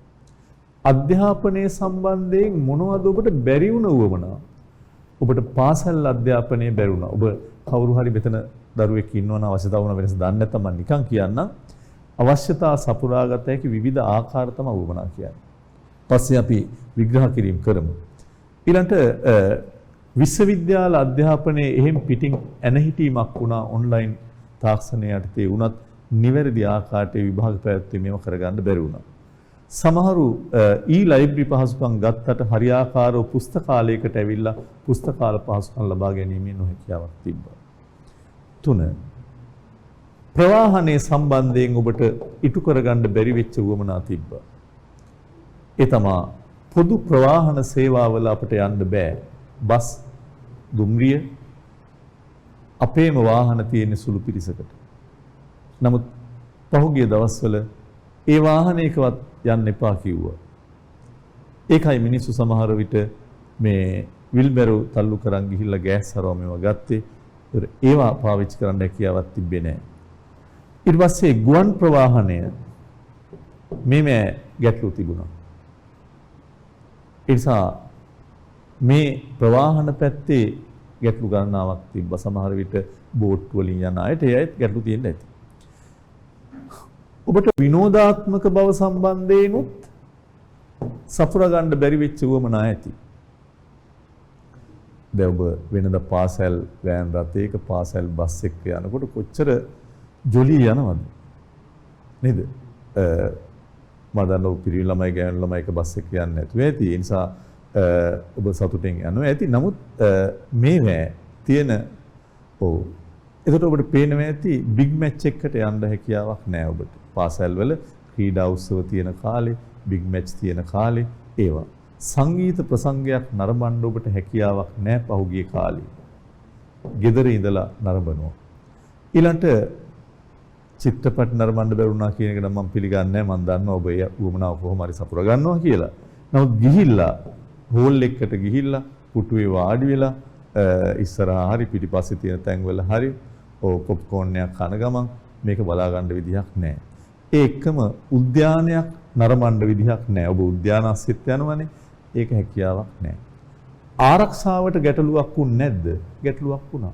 අධ්‍යාපනයේ සම්බන්ධයෙන් මොනවද ඔබට බැරි වුණ උවමනා? ඔබට පාසල් අධ්‍යාපනයේ බැරි වුණා. ඔබ කවුරු හරි මෙතන දරුවෙක් ඉන්නවනම් අවශ්‍යතාව වුණ වෙනස දන්නේ නැත්නම් මම නිකන් කියන්නම්. අවශ්‍යතා සපුරාගත හැකි විවිධ ආකාර තමයි උවමනා කියන්නේ. පස්සේ අපි විග්‍රහ කිරීම කරමු. ඊළඟට විශ්වවිද්‍යාල අධ්‍යාපනයේ එහෙම් පිටින් ඇනහිටීමක් වුණා ඔන්ලයින් තාක්ෂණය යටතේ වුණත් නිවැරදි ආකාරයට විභාග පැවැත්වීම කරගන්න බැරි වුණා. සමහරු ලයිබ්‍රරි පහසුකම් ගත්තට හරියාකාරව පුස්තකාලයකට ඇවිල්ලා පුස්තකාල පහසුකම් ලබා ගැනීමේ නොහැකියාවක් තිබ්බා. 3. ප්‍රවාහනයේ සම්බන්ධයෙන් ඔබට ඉටු කරගන්න බැරි වෙච්ච උවමනා තිබ්බා. ඒ තමා පොදු ප්‍රවාහන සේවාවල අපිට යන්න බෑ. බස්, දුම්රිය අපේම වාහන තියෙන සුළු පිරිසකට. නමුත් පහුගිය දවස්වල ඒ වාහනයකවත් යන්න එපා කිව්වා. ඒකයි මිනිස්සු සමහර විට මේ විල්බැරෝ තල්ලු කරන් ගිහිල්ලා ගෑස් හරව මේවා ගත්තේ. ඒවා පාවිච්චි කරන්න හැකියාවක් තිබ්බේ නැහැ. ඊට පස්සේ ගුවන් ප්‍රවාහනය මේ ගැටලු තිබුණා. ඒ නිසා මේ ප්‍රවාහන පැත්තේ ගැටලු ගණනාවක් තිබ්බා. සමහර විට බෝට් වලින් යන අයට ඒත් ගැටලු තියෙන්න ඇති. ඔබට විනෝදාත්මක බව සම්බන්ධයෙන්ුත් සපුරා ගන්න බැරි වෙච්ච උවමනා ඇති. දැන් ඔබ වෙනද පාසල් වෑන් රථයක පාසල් බස් එක යනකොට කොච්චර ජොලි යනවද? නේද? මම දන්නවා පිරිමි ළමයි ගෑනු ළමයි එක බස් එක යන්නේ නැතුව ඇති. ඒ නිසා ඔබ සතුටින් යනවා ඇති. නමුත් මේ තියෙන එතකොට ඔබට පේනවා ඇති බිග් මැච් එකකට යන්න හැකියාවක් නැහැ ඔබට. පාසල් වල ක්‍රීඩා උත්සව තියෙන කාලේ, බිග් මැච් තියෙන කාලේ ඒවා. සංගීත ප්‍රසංගයක් නරඹන්න ඔබට හැකියාවක් නැහැ පහුගිය කාලේ. ගෙදර ඉඳලා නරඹනවා. ඊළඟට චිත්‍රපට නරඹන්න බැරුණා කියන එක නම් මම පිළිගන්නේ නැහැ. මම දන්නවා ඔබ ඒ උවමනාව කොහොම හරි සපුර ගන්නවා කියලා. නමුත් ගිහිල්ලා හෝල් එකකට ගිහිල්ලා පුටුවේ වාඩි වෙලා ඉස්සරහා හරි පිටිපස්සේ තියෙන තැන්වල හරි පොප්කෝන් එකක් කන ගමන් මේක බලා ගන්න විදිහක් නැහැ. ඒ එක්කම උද්‍යානයක් නරඹන්න විදිහක් නැහැ. ඔබ උද්‍යාන අස්සෙත් යනවනේ. ඒක හැකියාවක් නැහැ. ආරක්ෂාවට ගැටලුවක් වුනේ නැද්ද? ගැටලුවක් වුණා.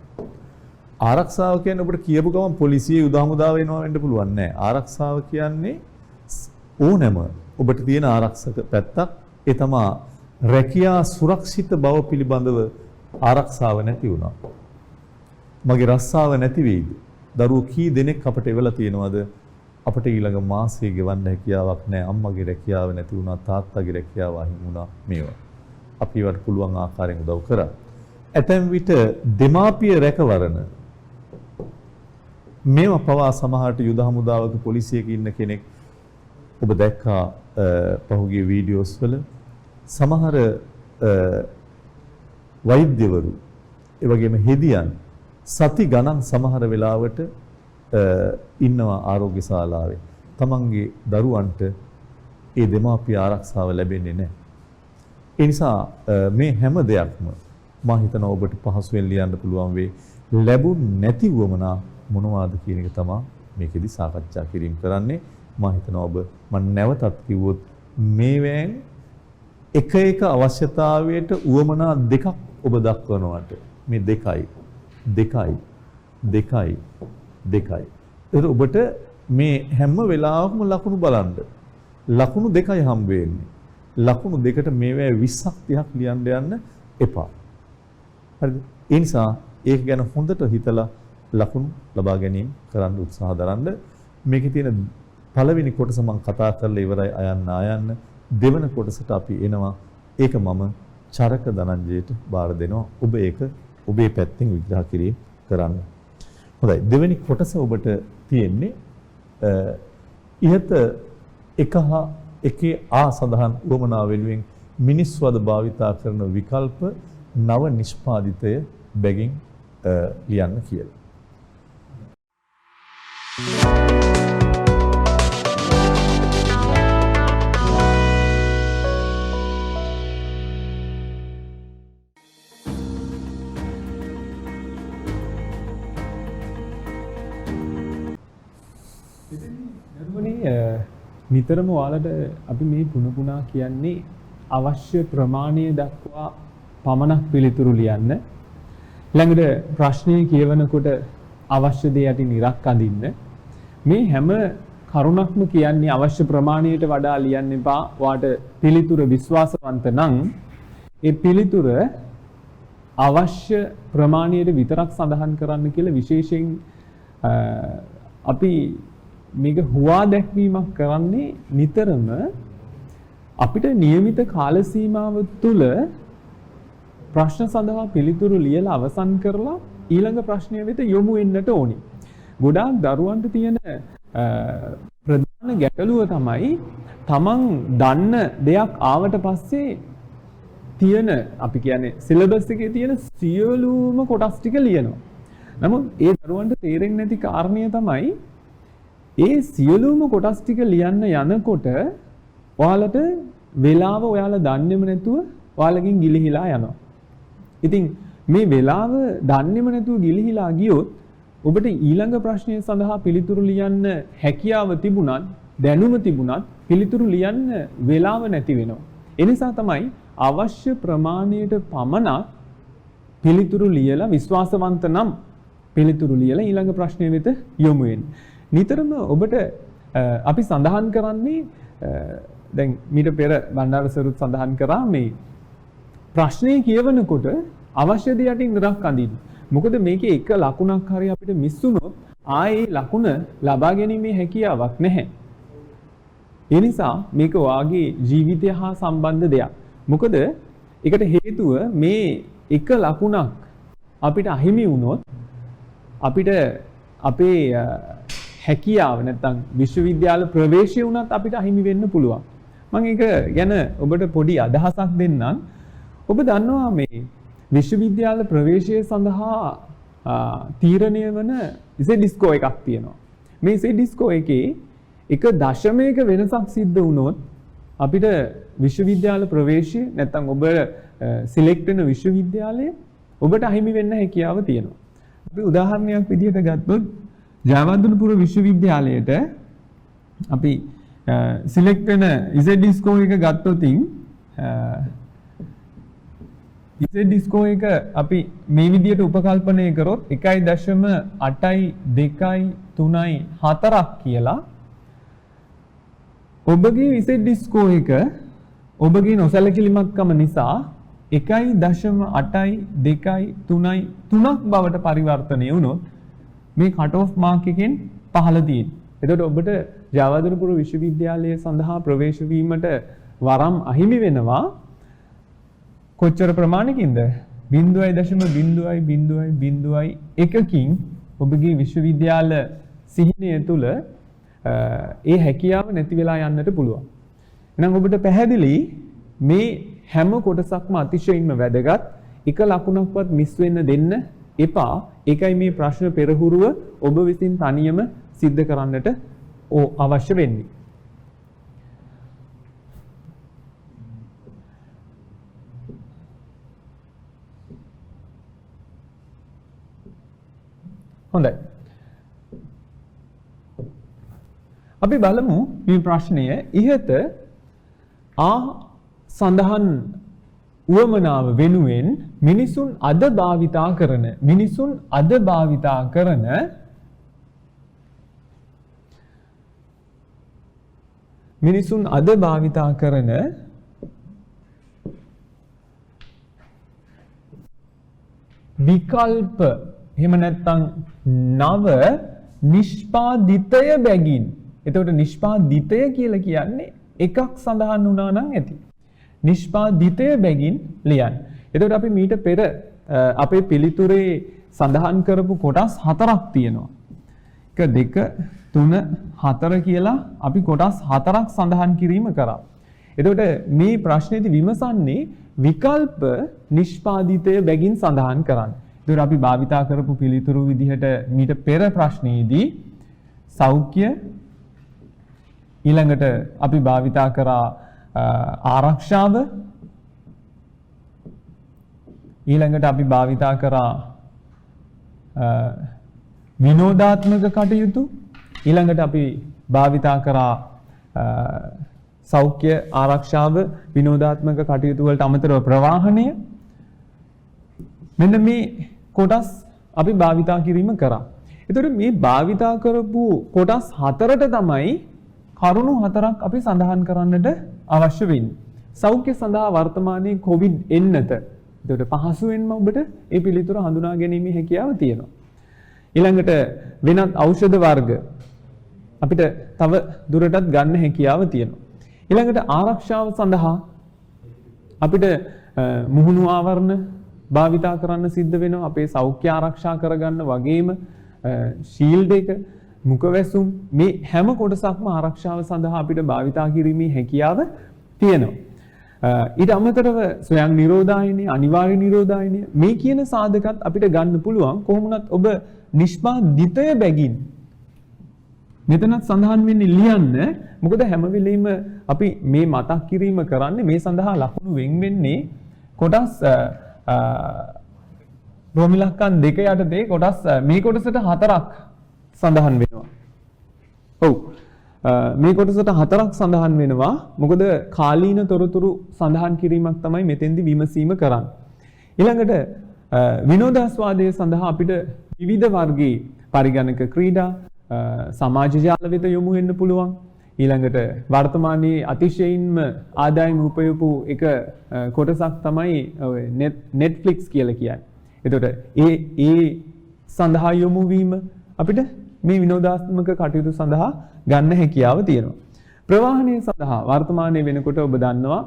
ආරක්ෂාව කියන්නේ ඔබට කියපු ගමන් පොලිසිය යුද හමුදාව වෙනවා වෙන්න පුළුවන් නෑ. ආරක්ෂාව කියන්නේ ඕනෑම ඔබට තියෙන ආරක්ෂක පැත්තක්. ඒ තමා රැකියා සුරක්ෂිත බව පිළිබඳව ආරක්ෂාව නැති වුණා. මගේ රස්සාව නැති වෙයිද? දරුවෝ කී දෙනෙක් අපට එවලා තියෙනවද? අපට ඊළඟ මාසයේ ගෙවන්න හැකියාවක් නැහැ. අම්මගේ රැකියාව නැති වුණා, තාත්තාගේ රැකියාව අහිමි වුණා. මේවා අපි ඒවට පුළුවන් ආකාරයෙන් උදව් කරා. ඇතැම් විට දෙමාපිය රැකවරණ මේවා පවා සමහරට යුද හමුදාවක පොලිසියක ඉන්න කෙනෙක් ඔබ දැක්කා පහුගිය වීඩියෝස් වල සමහර වෛද්‍යවරු ඒ වගේම හෙදියන් සති ගණන් සමහර වෙලාවට ඉන්නවා ආරෝග්‍ය ශාලාවේ. තමන්ගේ දරුවන්ට ඒ දෙමාපිය ආරක්ෂාව ලැබෙන්නේ නැහැ. ඒ නිසා මේ හැම දෙයක්ම මම හිතනවා ඔබට පහසුවෙන් ලියන්න පුළුවන් වෙයි. ලැබුණ නැති වමනා මොනවාද කියන එක තමයි මේකෙදි සාකච්ඡා කිරීම කරන්නේ. මම හිතනවා ඔබ මම නැවතත් කිව්වොත් මේවෙන් එක එක අවශ්‍යතාවයට උවමනා දෙකක් ඔබ දක්වනවාට මේ දෙකයි. ඒක ඔබට මේ හැම වෙලාවකම ලකුණු බලන්න. ලකුණු දෙකයි හම්බ වෙන්නේ. ලකුණු දෙකට මේවැ 20ක් 30ක් ලියන්න යන්න එපා. හරිද? ඒ නිසා ඒක ගැන හොඳට හිතලා ලකුණු ලබා ගැනීම කරන්න උත්සාහ දරන්න. මේකේ තියෙන පළවෙනි කොටස මම කතා කරලා ඉවරයි අයන්න. දෙවන කොටසට අපි එනවා. ඒක මම චරක ධනංජයට බාර දෙනවා. ඔබ ඒක ඔබේ පැත්තෙන් විග්‍රහ කිරීම කරන්න. හොඳයි. දෙවෙනි කොටස ඔබට තියෙන්නේ ඉහත එකේ ආ සඳහන් උවමනා වෙනුවෙන් මිනිස් වද භාවිතා කරන විකල්ප නව නිෂ්පාදිතය බැගින් ලියන්න කියලා. නිතරම ඔයාලට අපි මේ පුන කියන්නේ අවශ්‍ය ප්‍රමාණය දක්වා පමණක් පිළිතුරු ලියන්න. ඊළඟට ප්‍රශ්නය කියවනකොට අවශ්‍ය දේ යටි නිරක් අඳින්න. මේ හැම කරුණක්ම කියන්නේ අවශ්‍ය ප්‍රමාණයට වඩා ලියන්න එපා. ඔයාට පිළිතුර විශ්වාසවන්ත නම් ඒ පිළිතුර අවශ්‍ය ප්‍රමාණයට විතරක් සඳහන් කරන්න කියලා විශේෂයෙන් අපි මේක හුවා දැක්වීමක් කරන්නේ නිතරම අපිට નિયમિત කාල සීමාව තුළ ප්‍රශ්න සඳහා පිළිතුරු ලියලා අවසන් කරලා ඊළඟ ප්‍රශ්නය වෙත යොමු වෙන්නට ඕනි. ගොඩාක් දරුවන්ට තියෙන ප්‍රධාන ගැටලුව තමයි තමන් දන්න දෙයක් ආවට පස්සේ තියෙන අපි කියන්නේ සිලබස් එකේ තියෙන සියලුම කොටස් ටික ලියනවා. නමුත් ඒ දරුවන්ට තේරෙන්නේ නැති කාරණය තමයි ඒ සියලුම කොටස් ටික ලියන්න යනකොට ඔයාලට වෙලාව ඔයාලා දන්නේම නැතුව ඔයාලකින් ගිලිහිලා යනවා. ඉතින් මේ වෙලාව දන්නේම නැතුව ගිලිහිලා ගියොත් ඔබට ඊළඟ ප්‍රශ්නය සඳහා පිළිතුරු ලියන්න හැකියාව තිබුණත් දැනුම තිබුණත් පිළිතුරු ලියන්න වෙලාව නැති වෙනවා. ඒ නිසා තමයි අවශ්‍ය ප්‍රමාණයට පමණක් පිළිතුරු ලියලා විශ්වාසවන්ත නම් පිළිතුරු ලියලා ඊළඟ ප්‍රශ්නය වෙත යොමු වෙන්න. නිතරම ඔබට අපි සඳහන් කරන්නේ දැන් මීට පෙර බණ්ඩාර සරුත් සඳහන් කරා මේ ප්‍රශ්නේ කියවනකොට අවශ්‍ය දේ යටින් නිරක් අඳින්න. මොකද මේකේ එක ලකුණක් හරි අපිට මිස් වුණොත් ආයේ ලකුණ ලබා ගැනීමේ හැකියාවක් නැහැ. ඒ නිසා මේක වාගේ ජීවිතය හා සම්බන්ධ දෙයක්. මොකද ඒකට හේතුව මේ එක ලකුණක් අපිට අහිමි වුණොත් අපිට අපේ හැකියාව නැත්නම් විශ්වවිද්‍යාල ප්‍රවේශය වුණත් අපිට අහිමි වෙන්න පුළුවන්. මම ඒක ගැන ඔබට පොඩි අදහසක් දෙන්නම්. ඔබ දන්නවා මේ විශ්වවිද්‍යාල ප්‍රවේශය සඳහා තීරණය වන ඉසෙඩිස්කෝ එකක් තියෙනවා. මේ ඉසෙඩිස්කෝ එකේ එක දශමයක වෙනසක් සිද්ධ වුණොත් අපිට විශ්වවිද්‍යාල ප්‍රවේශය නැත්නම් ඔබ සිලෙක්ට් වෙන විශ්වවිද්‍යාලය ඔබට අහිමි වෙන්න හැකියාව තියෙනවා. අපි උදාහරණයක් විදිහට ගත්තොත් ජයවර්ධනපුර විශ්වවිද්‍යාලයට අපි සිලෙක්ට් වෙන ඉසෙඩිස්කෝ එක ගත්තොත් ඉසෙඩිස්කෝ එක අපි මේ විදිහට උපකල්පනය කරොත් 1.82.3.4ක් කියලා ඔබගේ ඉසෙඩිස්කෝ එක ඔබගේ නොසැලකිලිමත්කම නිසා 1.82.3.3ක් බවට පරිවර්තනය වුණොත් මේ කට් ඔෆ් මාක් එකෙන් පහළ තියෙනවා. එතකොට ඔබට ජයවර්ධනපුර විශ්වවිද්‍යාලය සඳහා ප්‍රවේශ වීමට වරම් අහිමි වෙනවා කොච්චර ප්‍රමාණකින්ද? 0.00001කින් ඔබගේ විශ්වවිද්‍යාල සිහිනය තුළ ඒ හැකියාව නැති වෙලා යන්නට පුළුවන්. එහෙනම් ඔබට පැහැදිලි මේ හැම කොටසක්ම අතිශයින්ම වැදගත්. එක ලකුණක්වත් මිස් වෙන්න දෙන්න එපා. ඒකයි මේ ප්‍රශ්න පෙරහුරුව ඔබ විසින් තනියම සිද්ධ කරන්නට අවශ්‍ය වෙන්නේ. හොඳයි. අපි බලමු මේ ප්‍රශ්නය ඉහත සඳහන් උවමනාව වෙනුවෙන් මිනිසුන් අද භාවිතා කරන විකල්ප එහෙම නැත්නම් නව නිෂ්පාදිතය බැගින්. එතකොට නිෂ්පාදිතය කියලා කියන්නේ එකක් සඳහන් වුණා නම් ඇති. නිෂ්පාදිතය බැගින් ලියන්න. එතකොට අපි මීට පෙර අපේ පිළිතුරේ සඳහන් කරපු කොටස් 4ක් තියෙනවා. 1 2 3 4 කියලා අපි කොටස් 4ක් සඳහන් කිරීම කරා. එතකොට මේ ප්‍රශ්නේදී විමසන්නේ විකල්ප නිෂ්පාදිතය බැගින් සඳහන් කරන්න. එතකොට අපි භාවිතා කරපු පිළිතුරු විදිහට මීට පෙර ප්‍රශ්නයේදී සෞඛ්‍ය ඊළඟට අපි භාවිතා කරා ආරක්ෂාව ඊළඟට අපි භාවිතා කරා විනෝදාත්මක කටයුතු ඊළඟට අපි භාවිතා කරා සෞඛ්‍ය ආරක්ෂාව විනෝදාත්මක කටයුතු වලට අමතරව ප්‍රවාහනය මෙන්න මේ කොටස් අපි භාවිතා කිරීම කරා. එතකොට මේ භාවිතා කරපු කොටස් හතරට තමයි කරුණු හතරක් අපි සඳහන් කරන්නට අවශ්‍ය වෙන්නේ. සෞඛ්‍ය සඳහා වර්තමානයේ කොවිඩ් එන්නත. එතකොට පහසුවෙන්ම ඔබට ඒ පිළිතුර හඳුනා ගැනීමේ හැකියාව තියෙනවා. ඊළඟට වෙනත් ඖෂධ වර්ග අපිට තව දුරටත් ගන්න හැකියාව තියෙනවා. ඊළඟට ආරක්ෂාව සඳහා අපිට මුහුණු ආවරණ භාවිතා කරන්න සිද්ධ වෙනවා. අපේ සෞඛ්‍ය ආරක්ෂා කරගන්න වගේම ෂීල්ඩ් එක, මුඛවැසුම් මේ හැම කොටසක්ම ආරක්ෂාව සඳහා අපිට භාවිතා කිරීමේ හැකියාව තියෙනවා. ඊට අමතරව ස්වයං නිරෝධායනය, අනිවාර්ය නිරෝධායනය මේ කියන සාධකත් අපිට ගන්න පුළුවන්. කොහොමුණත් ඔබ නිෂ්පාදිතය බැගින් මෙතනත් සඳහන් වෙන්නේ ලියන්න. මොකද හැම වෙලෙම අපි මේ මතක් කිරීම කරන්නේ මේ සඳහා ලකුණු වෙන් වෙන්නේ කොටස් රෝමිලක්කන් 2 යටතේ කොටස් මේ කොටසට 4ක් සඳහන් වෙනවා. ඔව්. මේ කොටසට 4ක් සඳහන් වෙනවා. මොකද කාලීන තොරතුරු සඳහන් කිරීමක් තමයි මෙතෙන්දි විමසීම කරන්නේ. ඊළඟට විනෝදාස්වාදයේ සඳහා අපිට විවිධ වර්ගයේ පරිගණක ක්‍රීඩා සමාජ ජාල වෙත යොමු වෙන්න පුළුවන්. ඊළඟට වර්තමානයේ අතිශයින්ම ආදායම උපයපු එක කොටසක් තමයි Netflix කියලා කියන්නේ. එතකොට ඒ සඳහා යොමු වීම අපිට මේ විනෝදාත්මක කටයුතු සඳහා ගන්න හැකියාව තියෙනවා. ප්‍රවාහනය සඳහා වර්තමානයේ වෙනකොට ඔබ දන්නවා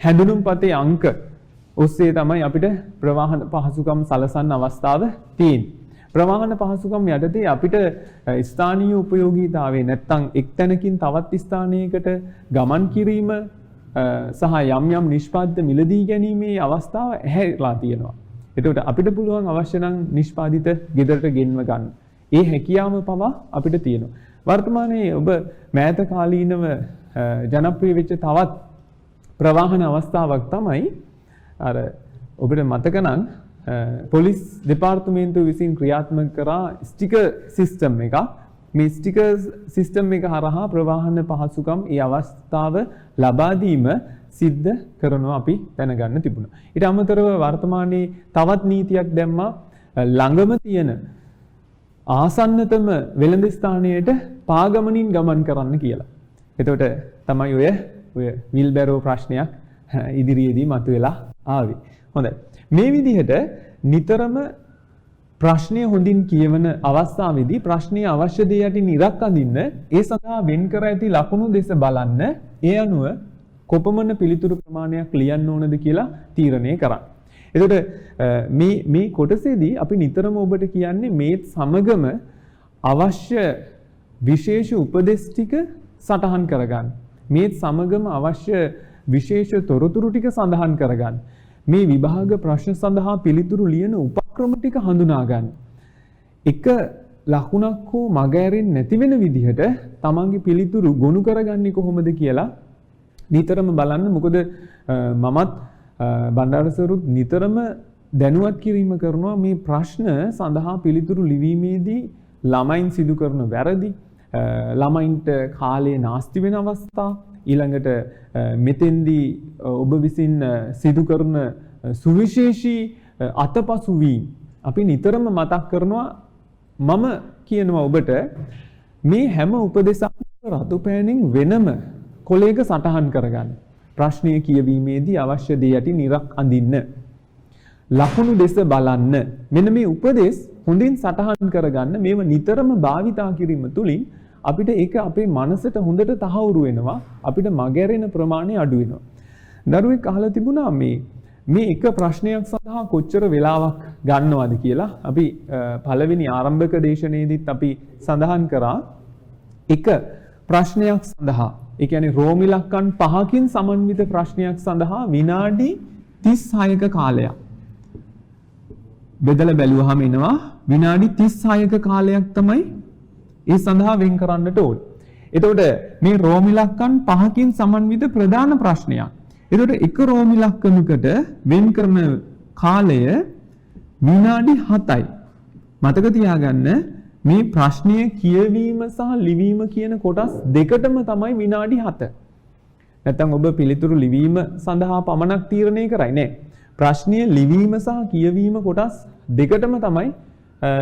හැඳුනුම්පතේ අංක ඔස්සේ තමයි අපිට ප්‍රවාහන පහසුකම් සලසන්න අවස්ථාව තියෙන්නේ. ප්‍රවාහන පහසුකම් යටතේ අපිට ස්ථානීය උපයෝගීතාවය නැත්තම් එක් තැනකින් තවත් ස්ථානයකට ගමන් කිරීම සහ යම් යම් නිෂ්පාදිත මිලදී ගැනීමේ අවස්ථාව ඇහැරලා තියෙනවා. එතකොට අපිට පුළුවන් අවශ්‍ය නම් නිෂ්පාදිත ගෙදරට ගෙන්ව ගන්න. ඒ හැකියාව පවා අපිට තියෙනවා. වර්තමානයේ ඔබ මෑත කාලීනව ජනප්‍රිය වෙච්ච තවත් ප්‍රවාහන අවස්ථාවක් තමයි අර ඔබට මතක නම් පොලිස් දෙපාර්තමේන්තුව විසින් ක්‍රියාත්මක කරා ස්ටිකර් සිස්ටම් එකක්. මේ ස්ටිකර් සිස්ටම් එක හරහා ප්‍රවාහන පහසුකම් ඒ අවස්ථාව ලබා දීම සිද්ධ කරනවා අපි දැනගන්න තිබුණා. ඊට අමතරව වර්තමානයේ තවත් නීතියක් දැම්මා ළඟම තියෙන ආසන්නතම වෙළඳ ස්ථානයට පාගමනින් ගමන් කරන්න කියලා. එතකොට තමයි ඔය විල්බැරෝ ප්‍රශ්නයක් ඉදිරියේදී මතුවලා ආවේ. හොඳයි. මේ විදිහට නිතරම ප්‍රශ්නය හොඳින් කියවන අවස්ථාවේදී ප්‍රශ්නයේ අවශ්‍ය දේ යටින් ඉරක් අඳින්න ඒ සඳහා වෙන් කර ඇති ලකුණු දෙස බලන්න ඒ අනුව කොපමණ පිළිතුරු ප්‍රමාණයක් ලියන්න ඕනද කියලා තීරණය කරන්න. එතකොට මේ කොටසේදී අපි නිතරම ඔබට කියන්නේ මේ සමගම අවශ්‍ය විශේෂ උපදෙස් ටික සටහන් කරගන්න. මේ සමගම අවශ්‍ය විශේෂ තොරතුරු ටික සඳහන් කරගන්න. මේ විභාග ප්‍රශ්න සඳහා පිළිතුරු ලියන උපක්‍රම ටික හඳුනා ගන්න. එක ලකුණක් හෝ මග ඇරෙන්නේ නැති වෙන විදිහට තමන්ගේ පිළිතුරු ගොනු කරගන්නේ කොහොමද කියලා නිතරම බලන්න. මොකද මමත් බණ්ඩාරසරුත් නිතරම දැනුවත් කිරීම කරනවා මේ ප්‍රශ්න සඳහා පිළිතුරු ලිවීමේදී ළමයින් සිදු කරන වැරදි, ළමයින්ට කාලය නාස්ති වෙන අවස්ථා, ඊළඟට මෙතෙන්දී ඔබ විසින් සිදු කරන සුවිශේෂී අතපසු වීම අපි නිතරම මතක් කරනවා. මම කියනවා ඔබට මේ හැම උපදේශක්ම රතු පෑනින් වෙනම කොලයක සටහන් කරගන්න. ප්‍රශ්නය කියවීමේදී අවශ්‍ය දේ යටින් ඉරක් අඳින්න. ලකුණු දෙස බලන්න. මෙන්න මේ උපදේශ හොඳින් සටහන් කරගන්න. මේව නිතරම භාවිතා කිරීම තුළින් අපිට ඒක අපේ මනසට හොඳට තහවුරු වෙනවා. අපිට මගහැරෙන ප්‍රමාණය අඩු වෙනවා. දරුවෙක් අහලා තිබුණා මේ එක ප්‍රශ්නයක් සඳහා කොච්චර වෙලාවක් ගන්නවද කියලා. අපි පළවෙනි ආරම්භක දේශනාවේදීත් අපි සඳහන් කරා එක ප්‍රශ්නයක් සඳහා, ඒ කියන්නේ රෝම ඉලක්කම් 5කින් සමන්විත ප්‍රශ්නයක් සඳහා විනාඩි 36ක කාලයක් බෙදලා බැලුවාම එනවා විනාඩි 36ක කාලයක් තමයි ඒ සඳහා වෙන් කරන්නට ඕන. එතකොට මේ රෝම ඉලක්කම් 5කින් සමන්විත ප්‍රධාන ප්‍රශ්නයක්. එතකොට එක රෝම ඉලක්කමකට වෙන් කරන කාලය විනාඩි 7යි. මතක තියාගන්න මේ ප්‍රශ්නය කියවීම සහ ලිවීම කියන කොටස් දෙකටම තමයි විනාඩි 7. නැත්නම් ඔබ පිළිතුරු ලිවීම සඳහා පමණක් තීරණය කරයි නෑ. ප්‍රශ්නය ලිවීම සහ කියවීම කොටස් දෙකටම තමයි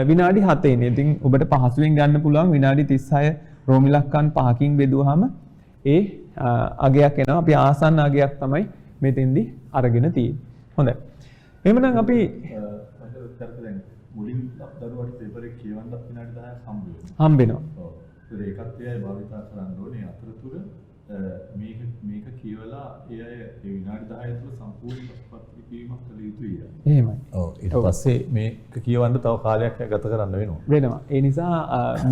විනාඩි 7 එන්නේ. ඉතින් ඔබට පහසුවෙන් ගන්න පුළුවන් විනාඩි 36 රෝම ඉලක්කම් 5කින් බෙදුවාම ඒ අගයක් එනවා. අපි ආසන්න අගයක් තමයි මෙතෙන්දී අරගෙන තියෙන්නේ. හොඳයි. එහෙනම් අපි මුලින් දරුවට පේපර් එක කියවන්නත් විනාඩි 10ක් හම්බ වෙනවා. ඔව්. ඒකත් එයයි භාවිතා කරන්න ඕනේ. අතරතුර මේක කියවලා ඒ අය ඒ විනාඩි 10 තුළ සම්පූර්ණ ප්‍රතිපත්ති කියවීමක් කළ යුතුයි. එහෙමයි. ඔව්. ඊට පස්සේ මේක කියවන්න තව කාලයක් ගත කරන්න වෙනවා. ඒ නිසා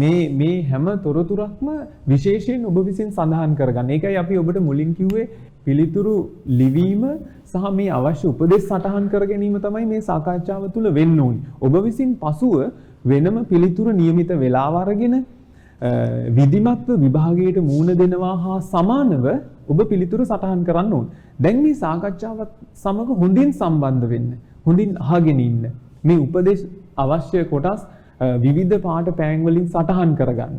මේ හැම තොරතුරක්ම විශේෂයෙන් ඔබ විසින් සඳහන් කරගන්න. ඒකයි අපි ඔබට මුලින් කිව්වේ පිළිතුරු ලිවීම සහ මේ අවශ්‍ය උපදෙස් සටහන් කර ගැනීම තමයි මේ සාකච්ඡාව තුළ වෙන්න ඕනේ. ඔබ විසින් පසුව වෙනම පිළිතුරු નિયમિત වේලාව අරගෙන විධිමත්ව විභාගයට මූණ දෙනවා හා සමානව ඔබ පිළිතුරු සටහන් කරන්න ඕනේ. දැන් මේ සාකච්ඡාවත් සමග හොඳින් සම්බන්ධ වෙන්න. හොඳින් අහගෙන ඉන්න. මේ උපදෙස් අවශ්‍ය කොටස් විවිධ පාට පෑන් වලින් සටහන් කරගන්න.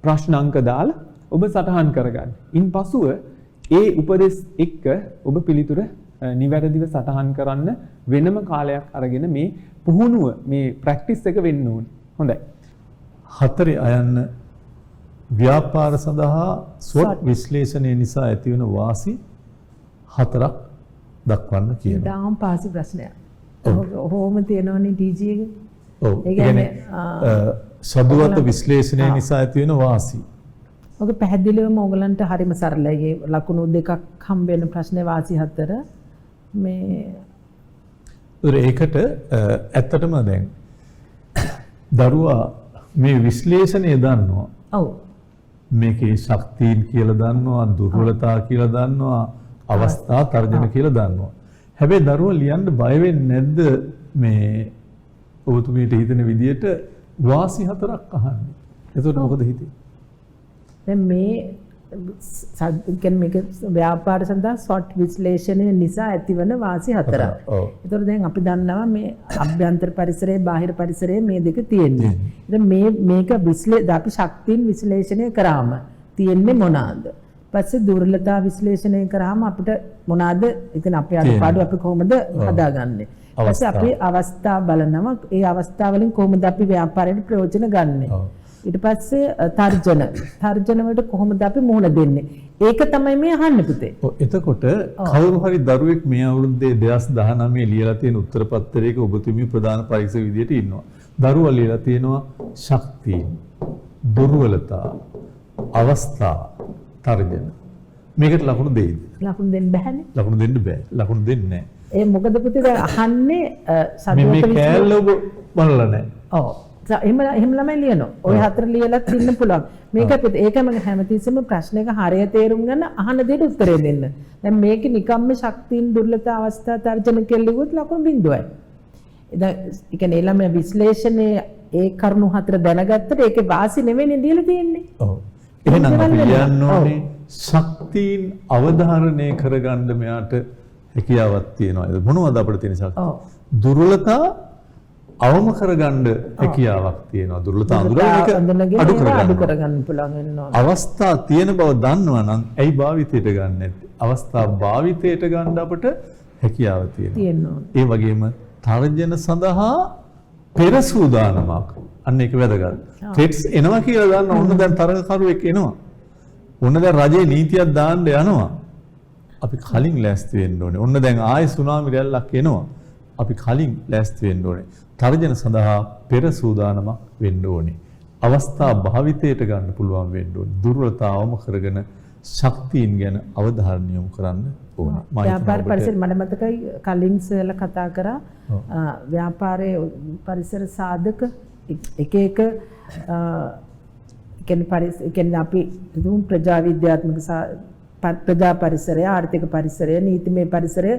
ප්‍රශ්න අංක දාලා ඔබ සටහන් කරගන්න. ඉන්පසුව ඒ උපදෙස් එක්ක ඔබ පිළිතුර නිවැරදිව සටහන් කරන්න වෙනම කාලයක් අරගෙන මේ පුහුණුව මේ ප්‍රැක්ටිස් එක වෙන්න ඕනේ. හොඳයි. 4 අයන්න ව්‍යාපාර සඳහා SWOT විශ්ලේෂණය නිසා ඇතිවන වාසි 4ක් දක්වන්න කියනවා. දාම් පාසි ප්‍රශ්නයක්. ඔහොම තියෙනවනේ DG එක. ඔව්. ඒ කියන්නේ සදුවත විශ්ලේෂණය නිසා ඇතිවන වාසි. ඔක පැහැදිලිවම ඕගලන්ට හරිම සරලයි. ලකුණු දෙකක් හම්බ වෙන ප්‍රශ්නේ වාසි 4 මේ ඒකට ඇත්තටම දැන් දරුවා මේ විශ්ලේෂණය දන්නවා. ඔව්. මේකේ ශක්තියින් කියලා දන්නවා, දුර්වලතා කියලා දන්නවා, අවස්ථා තර්ජන කියලා දන්නවා. හැබැයි දරුවා ලියන්න බය වෙන්නේ නැද්ද මේ ඔබතුමීට හිතෙන විදියට වාසි 4ක් අහන්නේ? එතකොට මොකද හිතේ? දැන් මේ මේක ව්‍යාපාර සඳහා SWOT විශ්ලේෂණය නිසා ඇතිවන වාසි 4ක්. ඒතකොට දැන් අපි දන්නවා මේ අභ්‍යන්තර පරිසරයේ බාහිර පරිසරයේ මේ දෙක තියෙන්නේ. ඉතින් මේක අපි ශක්තියින් විශ්ලේෂණය කරාම තියෙන්නේ මොනවාද? පස්සේ දුර්වලතා විශ්ලේෂණය කරාම අපිට මොනවාද? ඉතින් අපේ අඩුපාඩු අපි කොහොමද හදාගන්නේ? පස්සේ අපි අවස්ථා බලනවා. ඒ අවස්ථා වලින් කොහොමද අපි ව්‍යාපාරයට ප්‍රයෝජන ගන්නෙ? ඊට පස්සේ තර්ජන වලට කොහොමද අපි මුහුණ දෙන්නේ? ඒක තමයි මේ අහන්න පුතේ. ඔව්. එතකොට කවුරු හරි දරුවෙක් මේ අවුරුද්දේ 2019 ලියලා තියෙන උත්තර පත්‍රයක ඔබතුමිය ප්‍රධාන පරීක්ෂක විදියට ඉන්නවා. දරුවා ලියලා තියෙනවා ශක්තිය, දුර්වලතා, අවස්ථා, තර්ජන. මේකට ලකුණු දෙයිද? ලකුණු දෙන්න බෑනේ. ලකුණු දෙන්න බෑ. ලකුණු දෙන්නේ නැහැ. ඒ මොකද පුතේ දැන් අහන්නේ මේ කෑල්ල ඔබ බලලා නැහැ. ඔව්. එහෙම ළමයි ලියනවා. ওই 4 ලියලත් ඉන්න පුළුවන්. මේක පුතේ ඒකම හැමතිස්සෙම ප්‍රශ්නයක හරය තේරුම් ගන්න අහන දෙයට උත්තරේ දෙන්න. දැන් මේක නිකම්ම ශක්තියින් දුර්වලතා අවස්ථා තර්ජන කෙල්ලුවොත් ලකුණු 0යි. ඒ කියන්නේ ළමයා විශ්ලේෂණයේ ඒ කරුණු 4 දැනගත්තට ඒකේ වාසි නෙවෙයි ලියලා තියෙන්නේ. ඔව්. එහෙනම් අපි කියන්න ඕනේ ශක්තියින් අවධාරණය කරගන්න මෙයාට හැකියාවක් තියෙනවා. මොනවද අපිට තියෙන ශක්තිය? දුර්වලතා අවම කරගන්න හැකියාවක් තියෙනවා. දුර්වලතා අඩු කරගන්න පුළුවන් වෙනවා. අවස්ථා තියෙන බව දන්නවා නම් ඇයි භාවිතයට ගන්න නැත්තේ? අවස්ථා භාවිතයට ගන්න අපිට හැකියාව තියෙනවා. ඒ වගේම තර්ජන සඳහා පෙර සූදානමක්. අන්න ඒක වැදගත්. ට්‍රෙඩ්ස් එනවා කියලා දාන්න ඕන දැන් තරගකරුවෙක් එනවා. ඕන දැන් රජයේ නීතියක් දාන්න යනවා. අපි කලින් ලෑස්ති වෙන්න ඕනේ. ඔන්න දැන් ආයෙ සුනාමි රැල්ලක් එනවා. අපි කලින් ලෑස්ති වෙන්න ඕනේ. තර්ජන සඳහා පෙර සූදානමක් වෙන්න ඕනේ. අවස්ථා භාවිතයට ගන්න පුළුවන් වෙන්න ඕනේ. දුර්වලතාවම කරගෙන ශක්තියින් ගැන අවධානය යොමු කරන්න ඕනේ. ව්‍යාපාර පරිසර මට මතකයි කලින් සර්ලා කතා කරා ව්‍යාපාරයේ පරිසර සාධක එක කියන්නේ අපි ප්‍රජා විද්‍යාත්මක ප්‍රජා පරිසරය, ආර්ථික පරිසරය, නීතිමය පරිසරය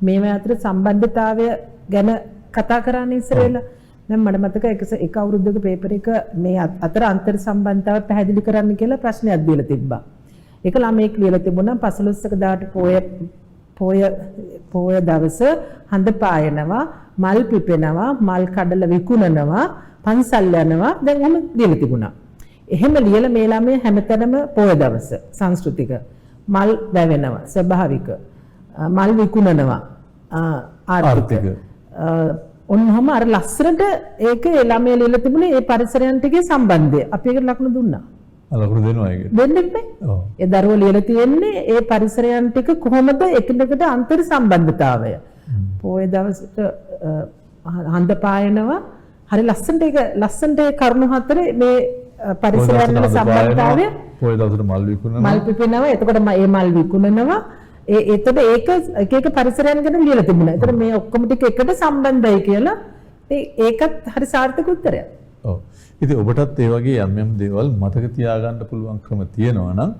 මේවා අතර සම්බන්ධතාවය ගැන කතා කරන්නේ ඉස්සරෙල්ලා. දැන් මට මතකයි එක අවුරුද්දක පේපර් එක මේ අතර අන්තර් සම්බන්ධතාව පැහැදිලි කරන්න කියලා ප්‍රශ්නයක් දීලා තිබ්බා. ඒක ළමයෙක් ලියලා තිබුණා 15 දාට පොය දවස හඳ පායනවා මල් පිපෙනවා, මල් කඩලා විකුණනවා, පන්සල් යනවා. දැන් එහෙම ලියලා තිබුණා. එහෙම ලියලා මේ ළමයා හැමතැනම පොය දවස සංස්කෘතික මල් වැවෙනවා, ස්වභාවික මල් විකුණනවා, ආර්ථික ඔන්නම අර ලස්සනට ඒක ළමයා ලියලා තිබුණේ ඒ පරිසරයන් ටිකේ සම්බන්ධය. අපි ඒකට ලකුණු දුන්නා. ලකුණු දෙනවා ඒක. දෙන්නේ නැහැ. ඒ දරුවෝ ලියලා තියෙන්නේ ඒ පරිසරයන් ටික කොහොමද එකිනෙකට අන්තර් සම්බන්ධතාවය. පොය දවසට හඳ පායනවා. හරි ලස්සනට ඒක ලස්සනට කරුණු හතරේ මේ පරිසරයන් වල සම්බන්ධතාවය. පොය දවසට මල් විකුණනවා. මල් පිපෙනවා. එතකොට මේ මල් විකුණනවා. ඒතකොට ඒක එක එක පරිසරයන් ගැන ලියලා තිබුණා. ඒතකොට මේ ඔක්කොම ටික එකට සම්බන්ධයි කියලා ඒකත් හරි සාර්ථක උත්තරයක්. ඔව්. ඉතින් ඔබටත් ඒ වගේ යම් යම් දේවල් මතක තියාගන්න පුළුවන් ක්‍රම තියෙනවා නම්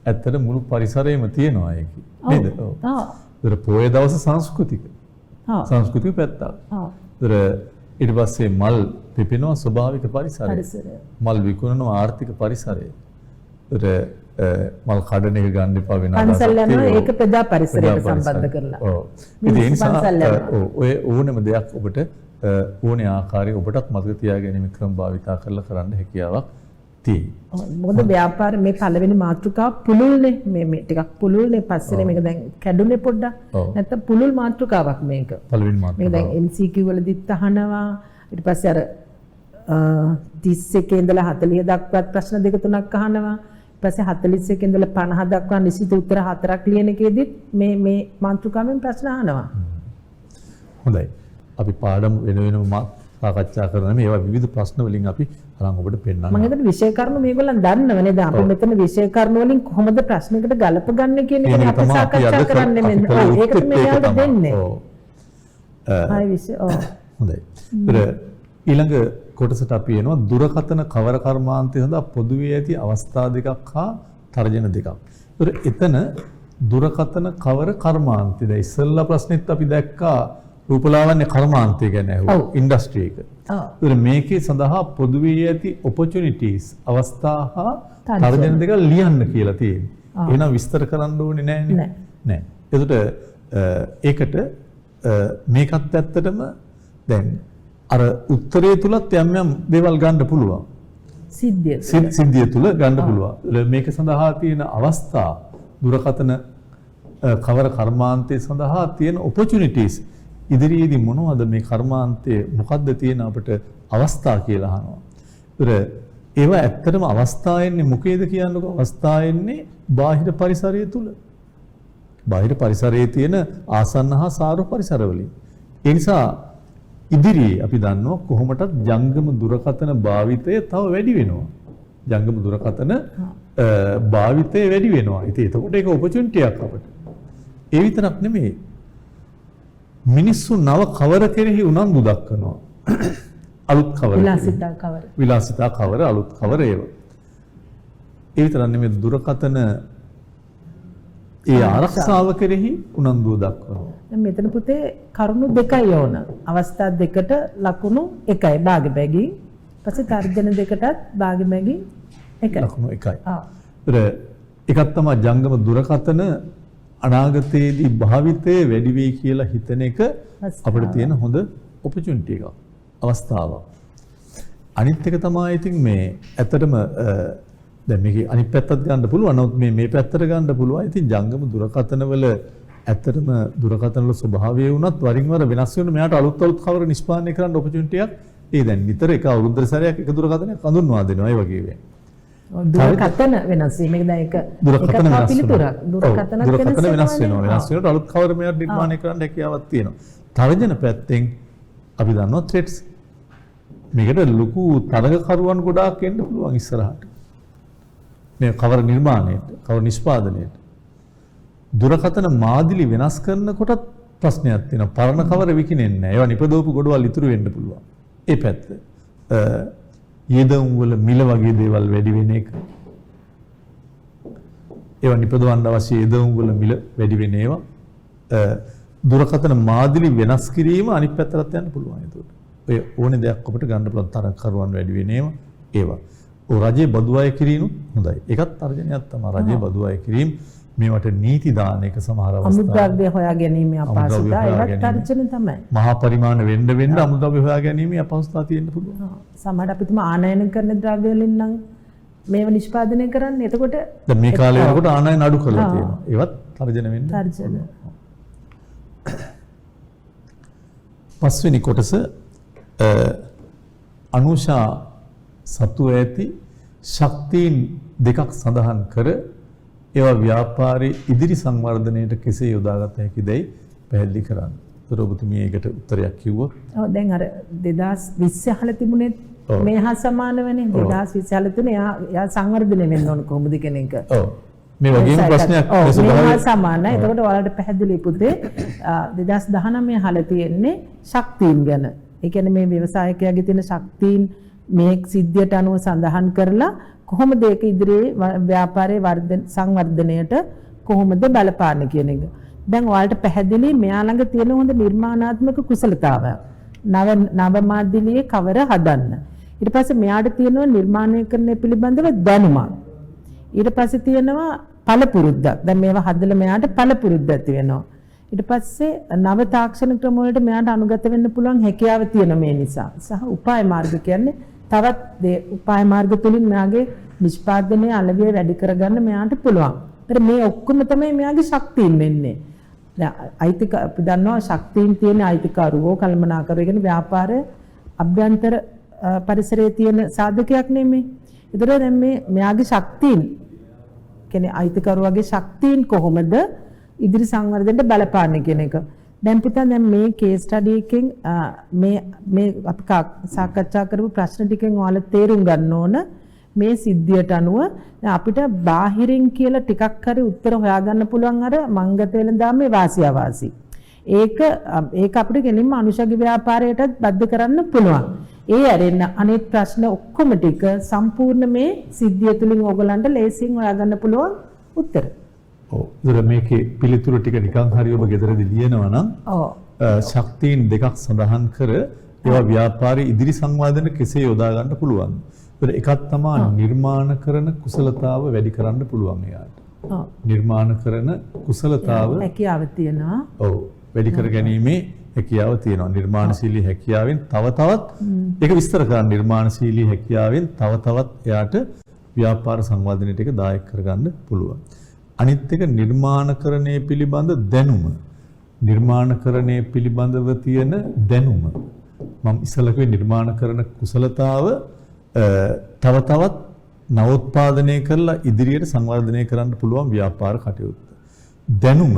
ඇත්තට මුළු පරිසරයම තියෙනවා ඒකේ. නේද? ඔව්. ඒතර පොය දවස සංස්කෘතික. සංස්කෘතික පැත්තක්. ඒතර ඊට පස්සේ මල් පිපෙනවා ස්වභාවික පරිසරය. මල් විකුණනවා ආර්ථික පරිසරය. ඒතර මල් කඩන එක ගන්න එපා වෙන අදහසක් පන්සල් යනවා ඒක ප්‍රජා පරිසරයට සම්බන්ධ කරලා. ඔව්. ඉතින් ඒ නිසා ඔය ඕනම දෙයක් ඔබට ඕනේ ආකාරයේ ඔබටත් මතක තියාගැනීමේ ක්‍රම භාවිතා කරලා කරන්න හැකියාවක් තියෙනවා. මොකද ව්‍යාපාර මේ පළවෙනි මාතෘකාව පුළුල්නේ මේ ටිකක් පුළුල්නේ පස්සේ මේක දැන් කැඩුනේ පොඩ්ඩක්. නැත්තම් පුළුල් මාතෘකාවක් මේක. පළවෙනි මාතෘකාව. මේක දැන් MCQ වලදීත් අහනවා. ඊට පස්සේ අර 31 ඉඳලා 40 දක්වාත් ප්‍රශ්න දෙක තුනක් අහනවා. ඊපස්සේ 41 ඉඳලා 50 දක්වා නිශ්චිත උත්තර 4ක් ලියන එකේදීත් මේ මාතෘකාවෙන් ප්‍රශ්න අහනවා. හොඳයි. අපි පාඩම් වෙන වෙනම සාකච්ඡා කරන මේවා විවිධ ප්‍රශ්න වලින් අපි අරන් ඔබට පෙන්නනවා. මම හිතන්නේ විෂය කරුණු මේගොල්ලන් දන්නව නේද? අපි මෙතන විෂය කරුණු වලින් කොහොමද ප්‍රශ්නයකට ගලප ගන්න කියන එක අපි සාකච්ඡා කරන්නේ මෙන්න. ඔව් ඒකට මෙයාට දෙන්නේ. ඔව්. හරි විෂය. ඔව්. හොඳයි. ඊළඟ කොටසට අපි එනවා දුරකථන කවර කර්මාන්තය සඳහා පොදුවේ ඇති අවස්ථා දෙකක් හා තර්ජන දෙකක්. එතන දුරකථන කවර කර්මාන්තයද? ඉස්සෙල්ලා ප්‍රශ්නෙත් අපි දැක්කා රූපලාවන්‍ය කර්මාන්තය ගැන ඇහුවා ඉන්ඩස්ට්‍රි එක. ඔව්. මේකේ සඳහා පොදුවේ ඇති opportunities අවස්ථා හා තර්ජන දෙක ලියන්න කියලා තියෙනවා. එහෙනම් විස්තර කරන්න ඕනේ නෑනේ. නෑ. එතකොට ඒකට මේකත් ඇත්තටම දැන් අර උත්තරය තුලත් යම් යම් දේවල් ගන්න පුළුවන්. සිද්ධිය තුල ගන්න පුළුවන්. මේක සඳහා තියෙන අවස්ථා දුරකථන කවර කර්මාන්තයේ සඳහා තියෙන opportunities ඉදිරියේදී මොනවද මේ කර්මාන්තයේ මොකද්ද තියෙන අපිට අවස්ථා කියලා අහනවා. ඒතර ඒවා ඇත්තටම අවස්ථා එන්නේ මොකේද කියන්නකෝ? අවස්ථා එන්නේ බාහිර පරිසරය තුල. බාහිර පරිසරයේ තියෙන ආසන්න හා සාරු පරිසරවලින්. ඒ නිසා ඉදිරියේ අපි දන්නවා කොහොමටත් ජංගම දුරකථන භාවිතය තව වැඩි වෙනවා. ජංගම දුරකථන භාවිතය වැඩි වෙනවා. ඉතින් එතකොට ඒක opportunity එකක් අපිට. ඒ විතරක් නෙමෙයි. මිනිස්සු නව කවර කෙරෙහි උනන්දු දක්වනවා. අලුත් කවර. විලාසිතා කවර අලුත් කවර ඒව. ඒ විතරක් නෙමෙයි දුරකථන ඒ ආරක්ෂාව කෙරෙහි උනන්දුව දක්වනවා. දැන් මෙතන පුතේ කරුණු දෙකයි ඕන. අවස්ථා දෙකට ලකුණු එකයි භාග බැගින්. ඊපස්සේ තර්ජන දෙකටත් භාග බැගින් එකයි. ලකුණු එකයි. එකක් තමයි ජංගම දුරකථන අනාගතයේදී භාවිතයේ වැඩි වෙයි කියලා හිතන එක අපිට තියෙන හොඳ opportunity එකක්. අවස්ථාවක්. අනිත් එක තමයි ඉතින් මේ ඇත්තටම දැන් මේකේ අනිත් පැත්තත් ගන්න පුළුවන්. නමුත් මේ පැත්තට ගන්න පුළුවන්. ඉතින් ජංගම දුරකථන වල ඇත්තටම දුරකථන වල ස්වභාවය වුණත් වරින් වර වෙනස් වෙන මෙයාට අලුත් කවර නිෂ්පාදනය කරන්න opportunity එකක්. ඒ දැන් නිතර එක අවුරුද්දක සැරයක් එක දුරකථනයක් හඳුන්වා දෙනවා. ඒ වගේ වෙයි. දුරකථන වෙනස් වීම. මේක දැන් එක දුරකථන පිළිතුරක්. දුරකථන වෙනස් වෙනවා. වෙනස් වෙනකොට අලුත් කවර මෙයාට නිර්මාණය කරන්න හැකියාවක් තියෙනවා. තර්ජන පැත්තෙන් අපි දන්නවා threats. මේකට ලොකු තරගකරුවන් ගොඩාක් එන්න පුළුවන් ඉස්සරහට. මේ කවර නිර්මාණයට, කවර නිෂ්පාදනයට. දුරකථන මාදිලි වෙනස් කරනකොටත් ප්‍රශ්නයක් තියෙනවා. පරණ කවර විකිනෙන්නේ නැහැ. ඒවා නිපදවපු ගොඩවල් ඉතුරු වෙන්න පුළුවන්. ඒ පැත්ත. යෙදවුම් වල මිල වගේ දේවල් වැඩි වෙන එක. ඒවා නිපදවන්න අවශ්‍ය යෙදවුම් වල මිල වැඩි වෙන ඒවා. දුරකථන මාදිලි වෙනස් කිරීම අනිත් පැත්තට යන්න පුළුවන් ඒකට. ඔය ඕනේ දෙයක් අපිට ගන්න පුළුවන් තරකරුවන් වැඩි වෙන ඒවා. රජයේ බදු අය කිරීම හොඳයි. ඒකත් තර්ජනයක් තමයි. රජයේ බදු අය කිරීම මේවට නීති දාන එක සමහර අවස්ථා අමුද්‍රව්‍ය හොයා ගැනීම අපහසුතා ඒවත් තර්ජන තමයි. මහා පරිමාණ වෙන්න අමුද්‍රව්‍ය හොයා ගැනීම අපහසුතාව තියෙන්න පුළුවන්. සමහරවිට අපි තුමා ආනයන කරන ද්‍රව්‍ය වලින් නම් මේව නිෂ්පාදනය කරන්නේ. එතකොට දැන් මේ කාලේ වෙනකොට ආනයන අඩු කරලා තියෙනවා. ඒවත් තර්ජන වෙන්න. තර්ජන. පස්වෙනි කොටස අනුෂා සතු ඇති ශක්තියින් දෙකක් සඳහන් කර ඒවා ව්‍යාපාරයේ ඉදිරි සංවර්ධනයට කෙසේ යොදාගත හැකිදයි පැහැදිලි කරන්න. ඒතර ඔබතුමිය ඒකට උත්තරයක් කිව්වොත්. ඔව් දැන් අර 2020 අහලා තිබුණේ මේ හා සමාන වෙන්නේ 2020 අහලා තුනේ එයා සංවර්ධනය වෙන්න ඕන කොහොමද කියන එක. ඔව්. මේ වගේම ප්‍රශ්නයක් මේ හා සමානයි. එතකොට ඔයාලට පැහැදිලි පුතේ 2019 අහලා තියෙන්නේ ශක්තියින් ගැන. ඒ කියන්නේ මේ ව්‍යවසායකයාගේ තියෙන ශක්තියින් මේ සිද්ධියට අනුව සඳහන් කරලා කොහොමද ඒක ඉදිරියේ ව්‍යාපාරයේ සංවර්ධනයට කොහොමද බලපාන්නේ කියන එක. දැන් ඔයාලට පැහැදිලි මෙයා ළඟ තියෙන හොඳ නිර්මාණාත්මක කුසලතාවය. නව මාධ්‍යලයේ කවර හදන්න. ඊට පස්සේ මෙයාට තියෙනවා නිර්මාණීකරණය පිළිබඳව දැනුමක්. ඊට පස්සේ තියෙනවා පළපුරුද්දක්. දැන් මේවා හදලා මෙයාට පළපුරුද්ද ඇති වෙනවා. ඊට පස්සේ නව තාක්ෂණ ක්‍රම වලට මෙයාට අනුගත වෙන්න පුළුවන් හැකියාව තියෙන මේ නිසා. සහ උපාය මාර්ග කියන්නේ තවත් උපාය මාර්ග තුලින් මෙයාගේ නිෂ්පාදනයේ අලවිය වැඩි කරගන්න මෙයාට පුළුවන්. ඒතර මේ ඔක්කොම තමයි මෙයාගේ ශක්තියින් වෙන්නේ. දැන් අපි දන්නවා ශක්තියින් තියෙන අයිතිකරුවෝ කල්පනාකරෝ කියන ව්‍යාපාරයේ අභ්‍යන්තර පරිසරයේ තියෙන සාධකයක් නෙමෙයි. ඒතර දැන් මෙයාගේ ශක්තියින් කියන්නේ අයිතිකරුවාගේ ශක්තියින් කොහොමද ඉදිරි සංවර්ධනයට බලපාන්නේ කියන එක. දැන් පුතා දැන් මේ කේස් ස්ටඩි එකෙන් මේ අපි සාකච්ඡා කරපු ප්‍රශ්න ටිකෙන් ඔයාලා තේරුම් ගන්න ඕන මේ සිද්ධියට අනුව අපිට බාහිරින් කියලා ටිකක් හරි උත්තර හොයාගන්න පුළුවන් අර මංගත වෙලඳාමේ වාසිය වාසි. ඒක අපිට ගෙලින්ම අනුශාසක ව්‍යාපාරයටත් බද්ධ කරන්න පුළුවන්. ඒ ඇරෙන්න අනෙක් ප්‍රශ්න ඔක්කොම ටික සම්පූර්ණ මේ සිද්ධිය තුලින් ඕගලන්ට ලේසියෙන් හොයාගන්න පුළුවන් උත්තර. ඔව්. ඒතර මේකේ පිළිතුරු ටික නිකන් හරි ඔබ ගෙදරදී ලියනවා නම් ශක්තියින් දෙකක් සඳහන් කර ඒවා ව්‍යාපාරයේ ඉදිරි සංවාදන කෙසේ යොදා ගන්න පුළුවන්. ඒතර එකක් තමයි නිර්මාණ කරන කුසලතාව වැඩි කරන්න පුළුවන් එයාට. නිර්මාණ කරන කුසලතාව හැකියාව තියෙනවා. ඔව්. වැඩි කර ගැනීමේ හැකියාව තියෙනවා. නිර්මාණශීලී හැකියාවෙන් තව තවත් ඒක විස්තර කරන්න නිර්මාණශීලී හැකියාවෙන් තව තවත් එයාට ව්‍යාපාර සංවර්ධනයට ඒක දායක කරගන්න පුළුවන්. අනිත් එක නිර්මාණකරණය පිළිබඳ දැනුම. නිර්මාණකරණය පිළිබඳව තියෙන දැනුම. මම ඉස්සලකේ නිර්මාණ කරන කුසලතාව තව තවත් නවෝත්පාදනය කරලා ඉදිරියට සංවර්ධනය කරන්න පුළුවන් ව්‍යාපාර කටයුත්ත. දැනුම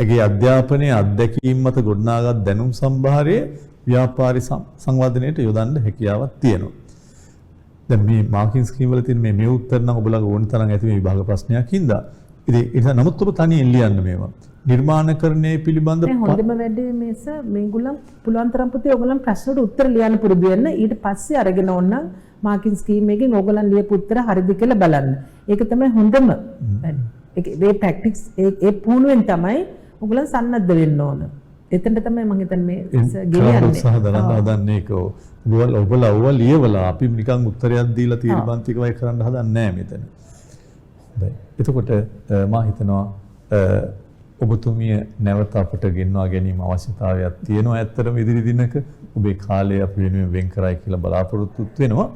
ඒගේ අධ්‍යාපනයේ අත්දැකීම් මත ගොඩනගාගත් දැනුම් සම්භාරයේ ව්‍යාපාරي සංවර්ධනයට යොදන්න හැකියාවක් තියෙනවා. දැන් මේ මාකින් ස්කීම් වල තියෙන මේ උත්තර නම් ඔබලගේ ඕන තරම් ඇති මේ විභාග ප්‍රශ්නයක් හින්දා. ඉතින් නමුත් ඔබ තනියෙන් ලියන්න මේවා. නිර්මාණකරණයේ පිළිබඳ හොඳම වැඩේ මේස මේගොල්ලන් පුළුවන් තරම් පුතේ ඔයගොල්ලන් ප්‍රශ්නවලට උත්තර ලියන්න පුරුදු වෙන්න. ඊට පස්සේ අරගෙන ඕනනම් මාකින් ස්කීම් එකෙන් ඔයගොල්ලන් ලියපු උත්තර හරිද කියලා බලන්න. ඒක තමයි හොඳම වැඩේ. ඒ ප්‍රැක්ටිස් ඒ පුහුණුවෙන් තමයි ඔයගොල්ලන් සන්නද්ධ වෙන්න ඕන. එතනට තමයි මම හිතන්නේ මේ ගෙනියන්නේ. උත්සාහ දරන්න හදන්නේ ඒක. ඔබලා ලියවලා අපි නිකන් උත්තරයක් දීලා තීරපන්තික වයි කරන්න හදන්නේ නැහැ මෙතන. හොඳයි. එතකොට මම හිතනවා ඔබතුමිය නැවත අපට ගෙන්වා ගැනීම අවශ්‍යතාවයක් තියෙනවා. ඇත්තටම ඉදිරි දිනක ඔබේ කාලය අපි වෙනුවෙන් වෙන් කරයි කියලා බලාපොරොත්තු වෙනවා.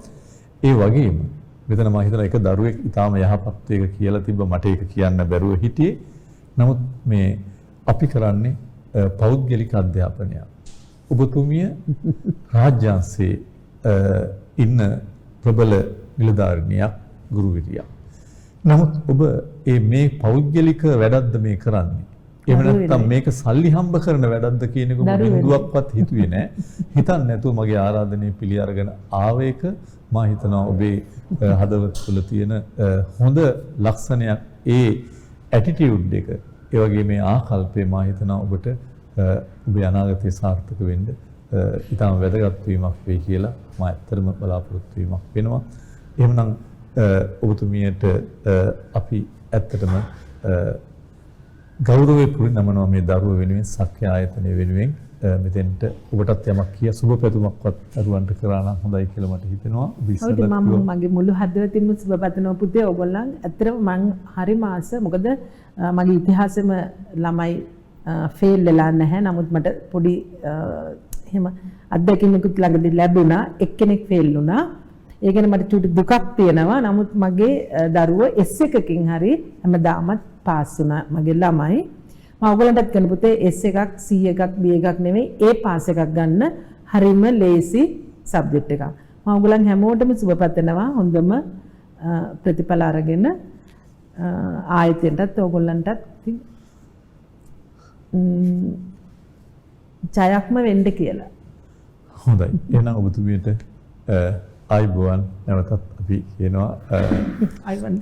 ඒ වගේම මෙතන මම හිතනවා එක දරුවෙක් ඊටාම යහපත් එක කියලා තිබ්බ මට ඒක කියන්න බැරුව හිටියේ. නමුත් මේ අපි කරන්නේ පෞද්ගලික අධ්‍යාපනය. ඔබතුමිය රාජ්‍යාංශයේ ඉන්න ප්‍රබල නිලධාරිනියක් ගුරුවරියක්. නමුත් ඔබ මේ පෞද්ගලික වැඩක්ද මේ කරන්නේ? එහෙම නැත්නම් මේක සල්ලි හම්බ කරන වැඩක්ද කියන එක බිඳුවක්වත් හිතුවේ නැහැ. හිතන්නේ නැතුව මගේ ආරාධනය පිළි අරගෙන ආවේක මා හිතනවා ඔබේ හදවත තුළ තියෙන හොඳ ලක්ෂණයක් ඒ ඇටිටියුඩ් එක ඒ වගේ මේ ආකල්පේ මා හිතනවා ඔබට ඔබේ අනාගතයේ සාර්ථක වෙන්න ඉතාම වැදගත් වීමක් වෙයි කියලා මම ඇත්තටම බලාපොරොත්තු වීමක් වෙනවා. එහෙමනම් ඔබතුමියට අපි ඇත්තටම ගෞරවය පුරනමනවා මේ දරුව වෙනුවෙන් සක්‍රිය ආයතනය වෙනුවෙන් මෙතෙන්ට ඔබටත් යමක් කිය සුබ පැතුමක්වත් දරුවන්ට කරා නම් හොඳයි කියලා මට හිතෙනවා. ඔව් මම මගේ මුළු හදවතින්ම සුබ පතනවා පුතේ ඔයගොල්ලන්. ඇත්තටම මං හරි මාස මොකද මගේ ඉතිහාසෙම ළමයි ෆේල් වෙලා නැහැ. නමුත් මට පොඩි එහෙම අත්දැකීමකුත් ළඟදී ලැබුණා. එක්කෙනෙක් ෆේල් වුණා. ඒ ගැන මට චුටි දුකක් තියෙනවා. නමුත් මගේ දරුවෝ S1කින් හරි හැමදාමත් පාස් වුණා මගේ ළමයි. මම ඔයගලන්ටත් කියන පුතේ S1ක් C එකක් B එකක් නෙවෙයි A පාස් එකක් ගන්න හරිම ලේසි සබ්ජෙක්ට් එකක්. මම ඔයගලන් හැමෝටම සුබ පතනවා හොඳම ප්‍රතිඵල අරගෙන ආයතනයටත් ඔයගලන්ටත් ජයක්ම වෙන්න කියලා. හොඳයි. එහෙනම් ඔබතුමියට ආයිබෝවන් නැවතත් අපි කියනවා ආයිබෝවන්.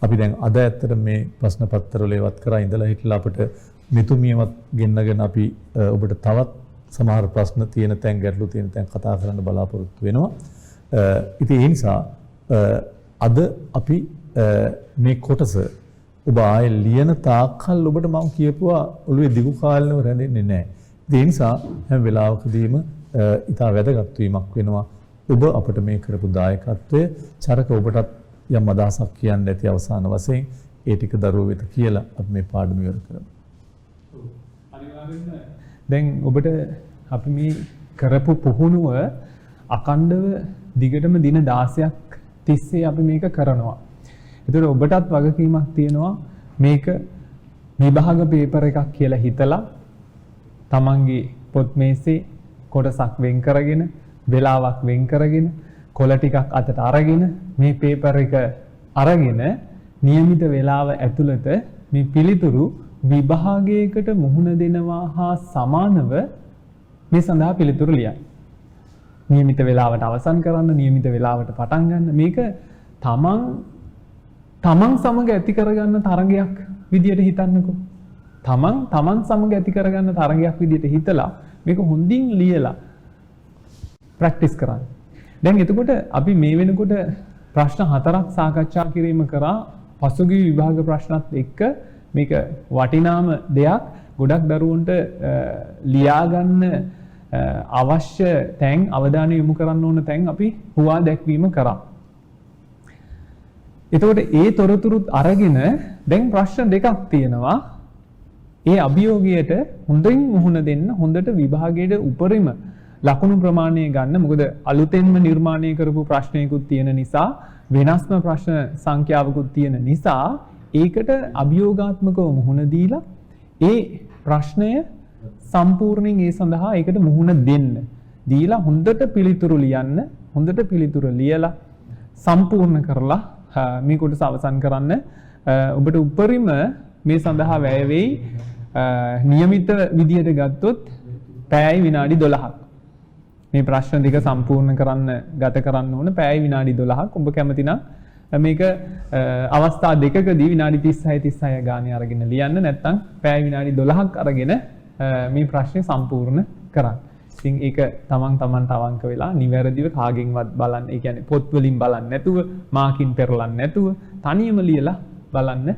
අපි දැන් අද ඇත්තට මේ ප්‍රශ්න පත්‍ර වල ඒවත් කරා ඉඳලා හිටලා අපිට මෙතුමියවත් ගෙන්නගෙන අපි ඔබට තවත් සමහර ප්‍රශ්න තියෙන තැන් ගැටලු තියෙන තැන් කතා කරන්න බලාපොරොත්තු වෙනවා. ඉතින් ඒ නිසා අද අපි මේ කොටස ඔබ ආයේ ලියන තාක්කල් ඔබට මම කියපුවා ඔළුවේ දිගු කාලෙම රැඳෙන්නේ නැහැ. ඒ නිසා හැම වෙලාවකදීම ඉතා වැදගත් වීමක් වෙනවා. ඔබ අපට මේ කරපු දායකත්වය චරක ඔබටත් යම් අදහසක් කියන්න ඇති අවසාන වශයෙන් ඒ ටික දරුවෝ වෙත කියලා අපි මේ පාඩම ඉවර කරමු. අනිවාර්යෙන්ම දැන් ඔබට අපි මේ කරපු පුහුණුව අකණ්ඩව දිගටම දින 16ක් තිස්සේ අපි මේක කරනවා. ඒතර ඔබටත් වගකීමක් තියෙනවා මේක විභාග පේපර් එකක් කියලා හිතලා තමන්ගේ පොත් මේසේ කොටසක් වෙන් කරගෙන වෙලාවක් වෙන් කරගෙන කොළ ටිකක් අතට අරගෙන මේ පේපර් එක අරගෙන નિયમિત වේලාව ඇතුළත මේ පිළිතුරු විභාගයකට මුහුණ දෙනවා හා සමානව මේ සඳහා පිළිතුරු ලියන්න. નિયમિત වේලාවට අවසන් කරන්න, નિયમિત වේලාවට පටන් ගන්න. මේක තමන් සමග ඇති කරගන්න තරගයක් විදියට හිතන්නකෝ. තමන් සමග ඇති කරගන්න තරගයක් විදියට හිතලා මේක හොඳින් ලියලා ප්‍රැක්ටිස් කරන්න. දැන් එතකොට අපි මේ වෙනකොට ප්‍රශ්න 4ක් සාකච්ඡා කිරීම කරා පසුගිය විභාග ප්‍රශ්නත් එක්ක මේක වටිනාම දෙයක්. ගොඩක් දරුවන්ට ලියා ගන්න අවශ්‍ය තැන් අවධානය යොමු කරන්න ඕන තැන් අපි හුවා දැක්වීම කරා. එතකොට ඒ තොරතුරුත් අරගෙන දැන් ප්‍රශ්න දෙකක් තියෙනවා. ඒ අභියෝගයට හොඳින් මුහුණ දෙන්න හොඳට විභාගයේ උපරිම ලකුණු ප්‍රමාණය ගන්න. මොකද අලුතෙන්ම නිර්මාණය කරපු ප්‍රශ්නයකුත් තියෙන නිසා වෙනස්ම ප්‍රශ්න සංඛ්‍යාවකුත් තියෙන නිසා ඒකට අභියෝගාත්මකව මුහුණ දීලා ඒ ප්‍රශ්නය සම්පූර්ණයෙන් ඒ සඳහා ඒකට මුහුණ දෙන්න. දීලා හොඳට පිළිතුරු ලියන්න. හොඳට පිළිතුරු ලියලා සම්පූර්ණ කරලා මේ කොටස අවසන් කරන්න. ඔබට උපරිම මේ සඳහා වැය වෙයි નિયમિત විදියට ගත්තොත් පැයයි විනාඩි 12ක්. මේ ප්‍රශ්න දෙක සම්පූර්ණ කරන්න ගත කරන්න ඕන පැයයි විනාඩි 12ක්. ඔබ කැමති නම් මේක අවස්ථා දෙකකදී විනාඩි 36 ගානේ අරගෙන ලියන්න. නැත්නම් පැය විනාඩි 12ක් අරගෙන මේ ප්‍රශ්නේ සම්පූර්ණ කරන්න. ඉතින් ඒක තමන්ට අවංක වෙලා නිවැරදිව කාගෙන්වත් බලන්න. ඒ කියන්නේ පොත් වලින් බලන්න නැතුව, මාකින් පෙරලන්න නැතුව තනියම ලියලා බලන්න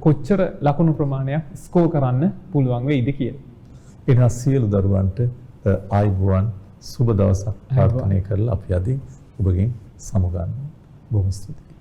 කොච්චර ලකුණු ප්‍රමාණයක් ස්කෝර් කරන්න පුළුවන් වෙයිද කියලා. එනවා සියලු දරුවන්ට ආයිබෝවන් සුබ දවසක් ප්‍රාර්ථනා කරලා අපි අද ඔබගෙන් සමුගන්නවා. බොහොම ස්තුතියි.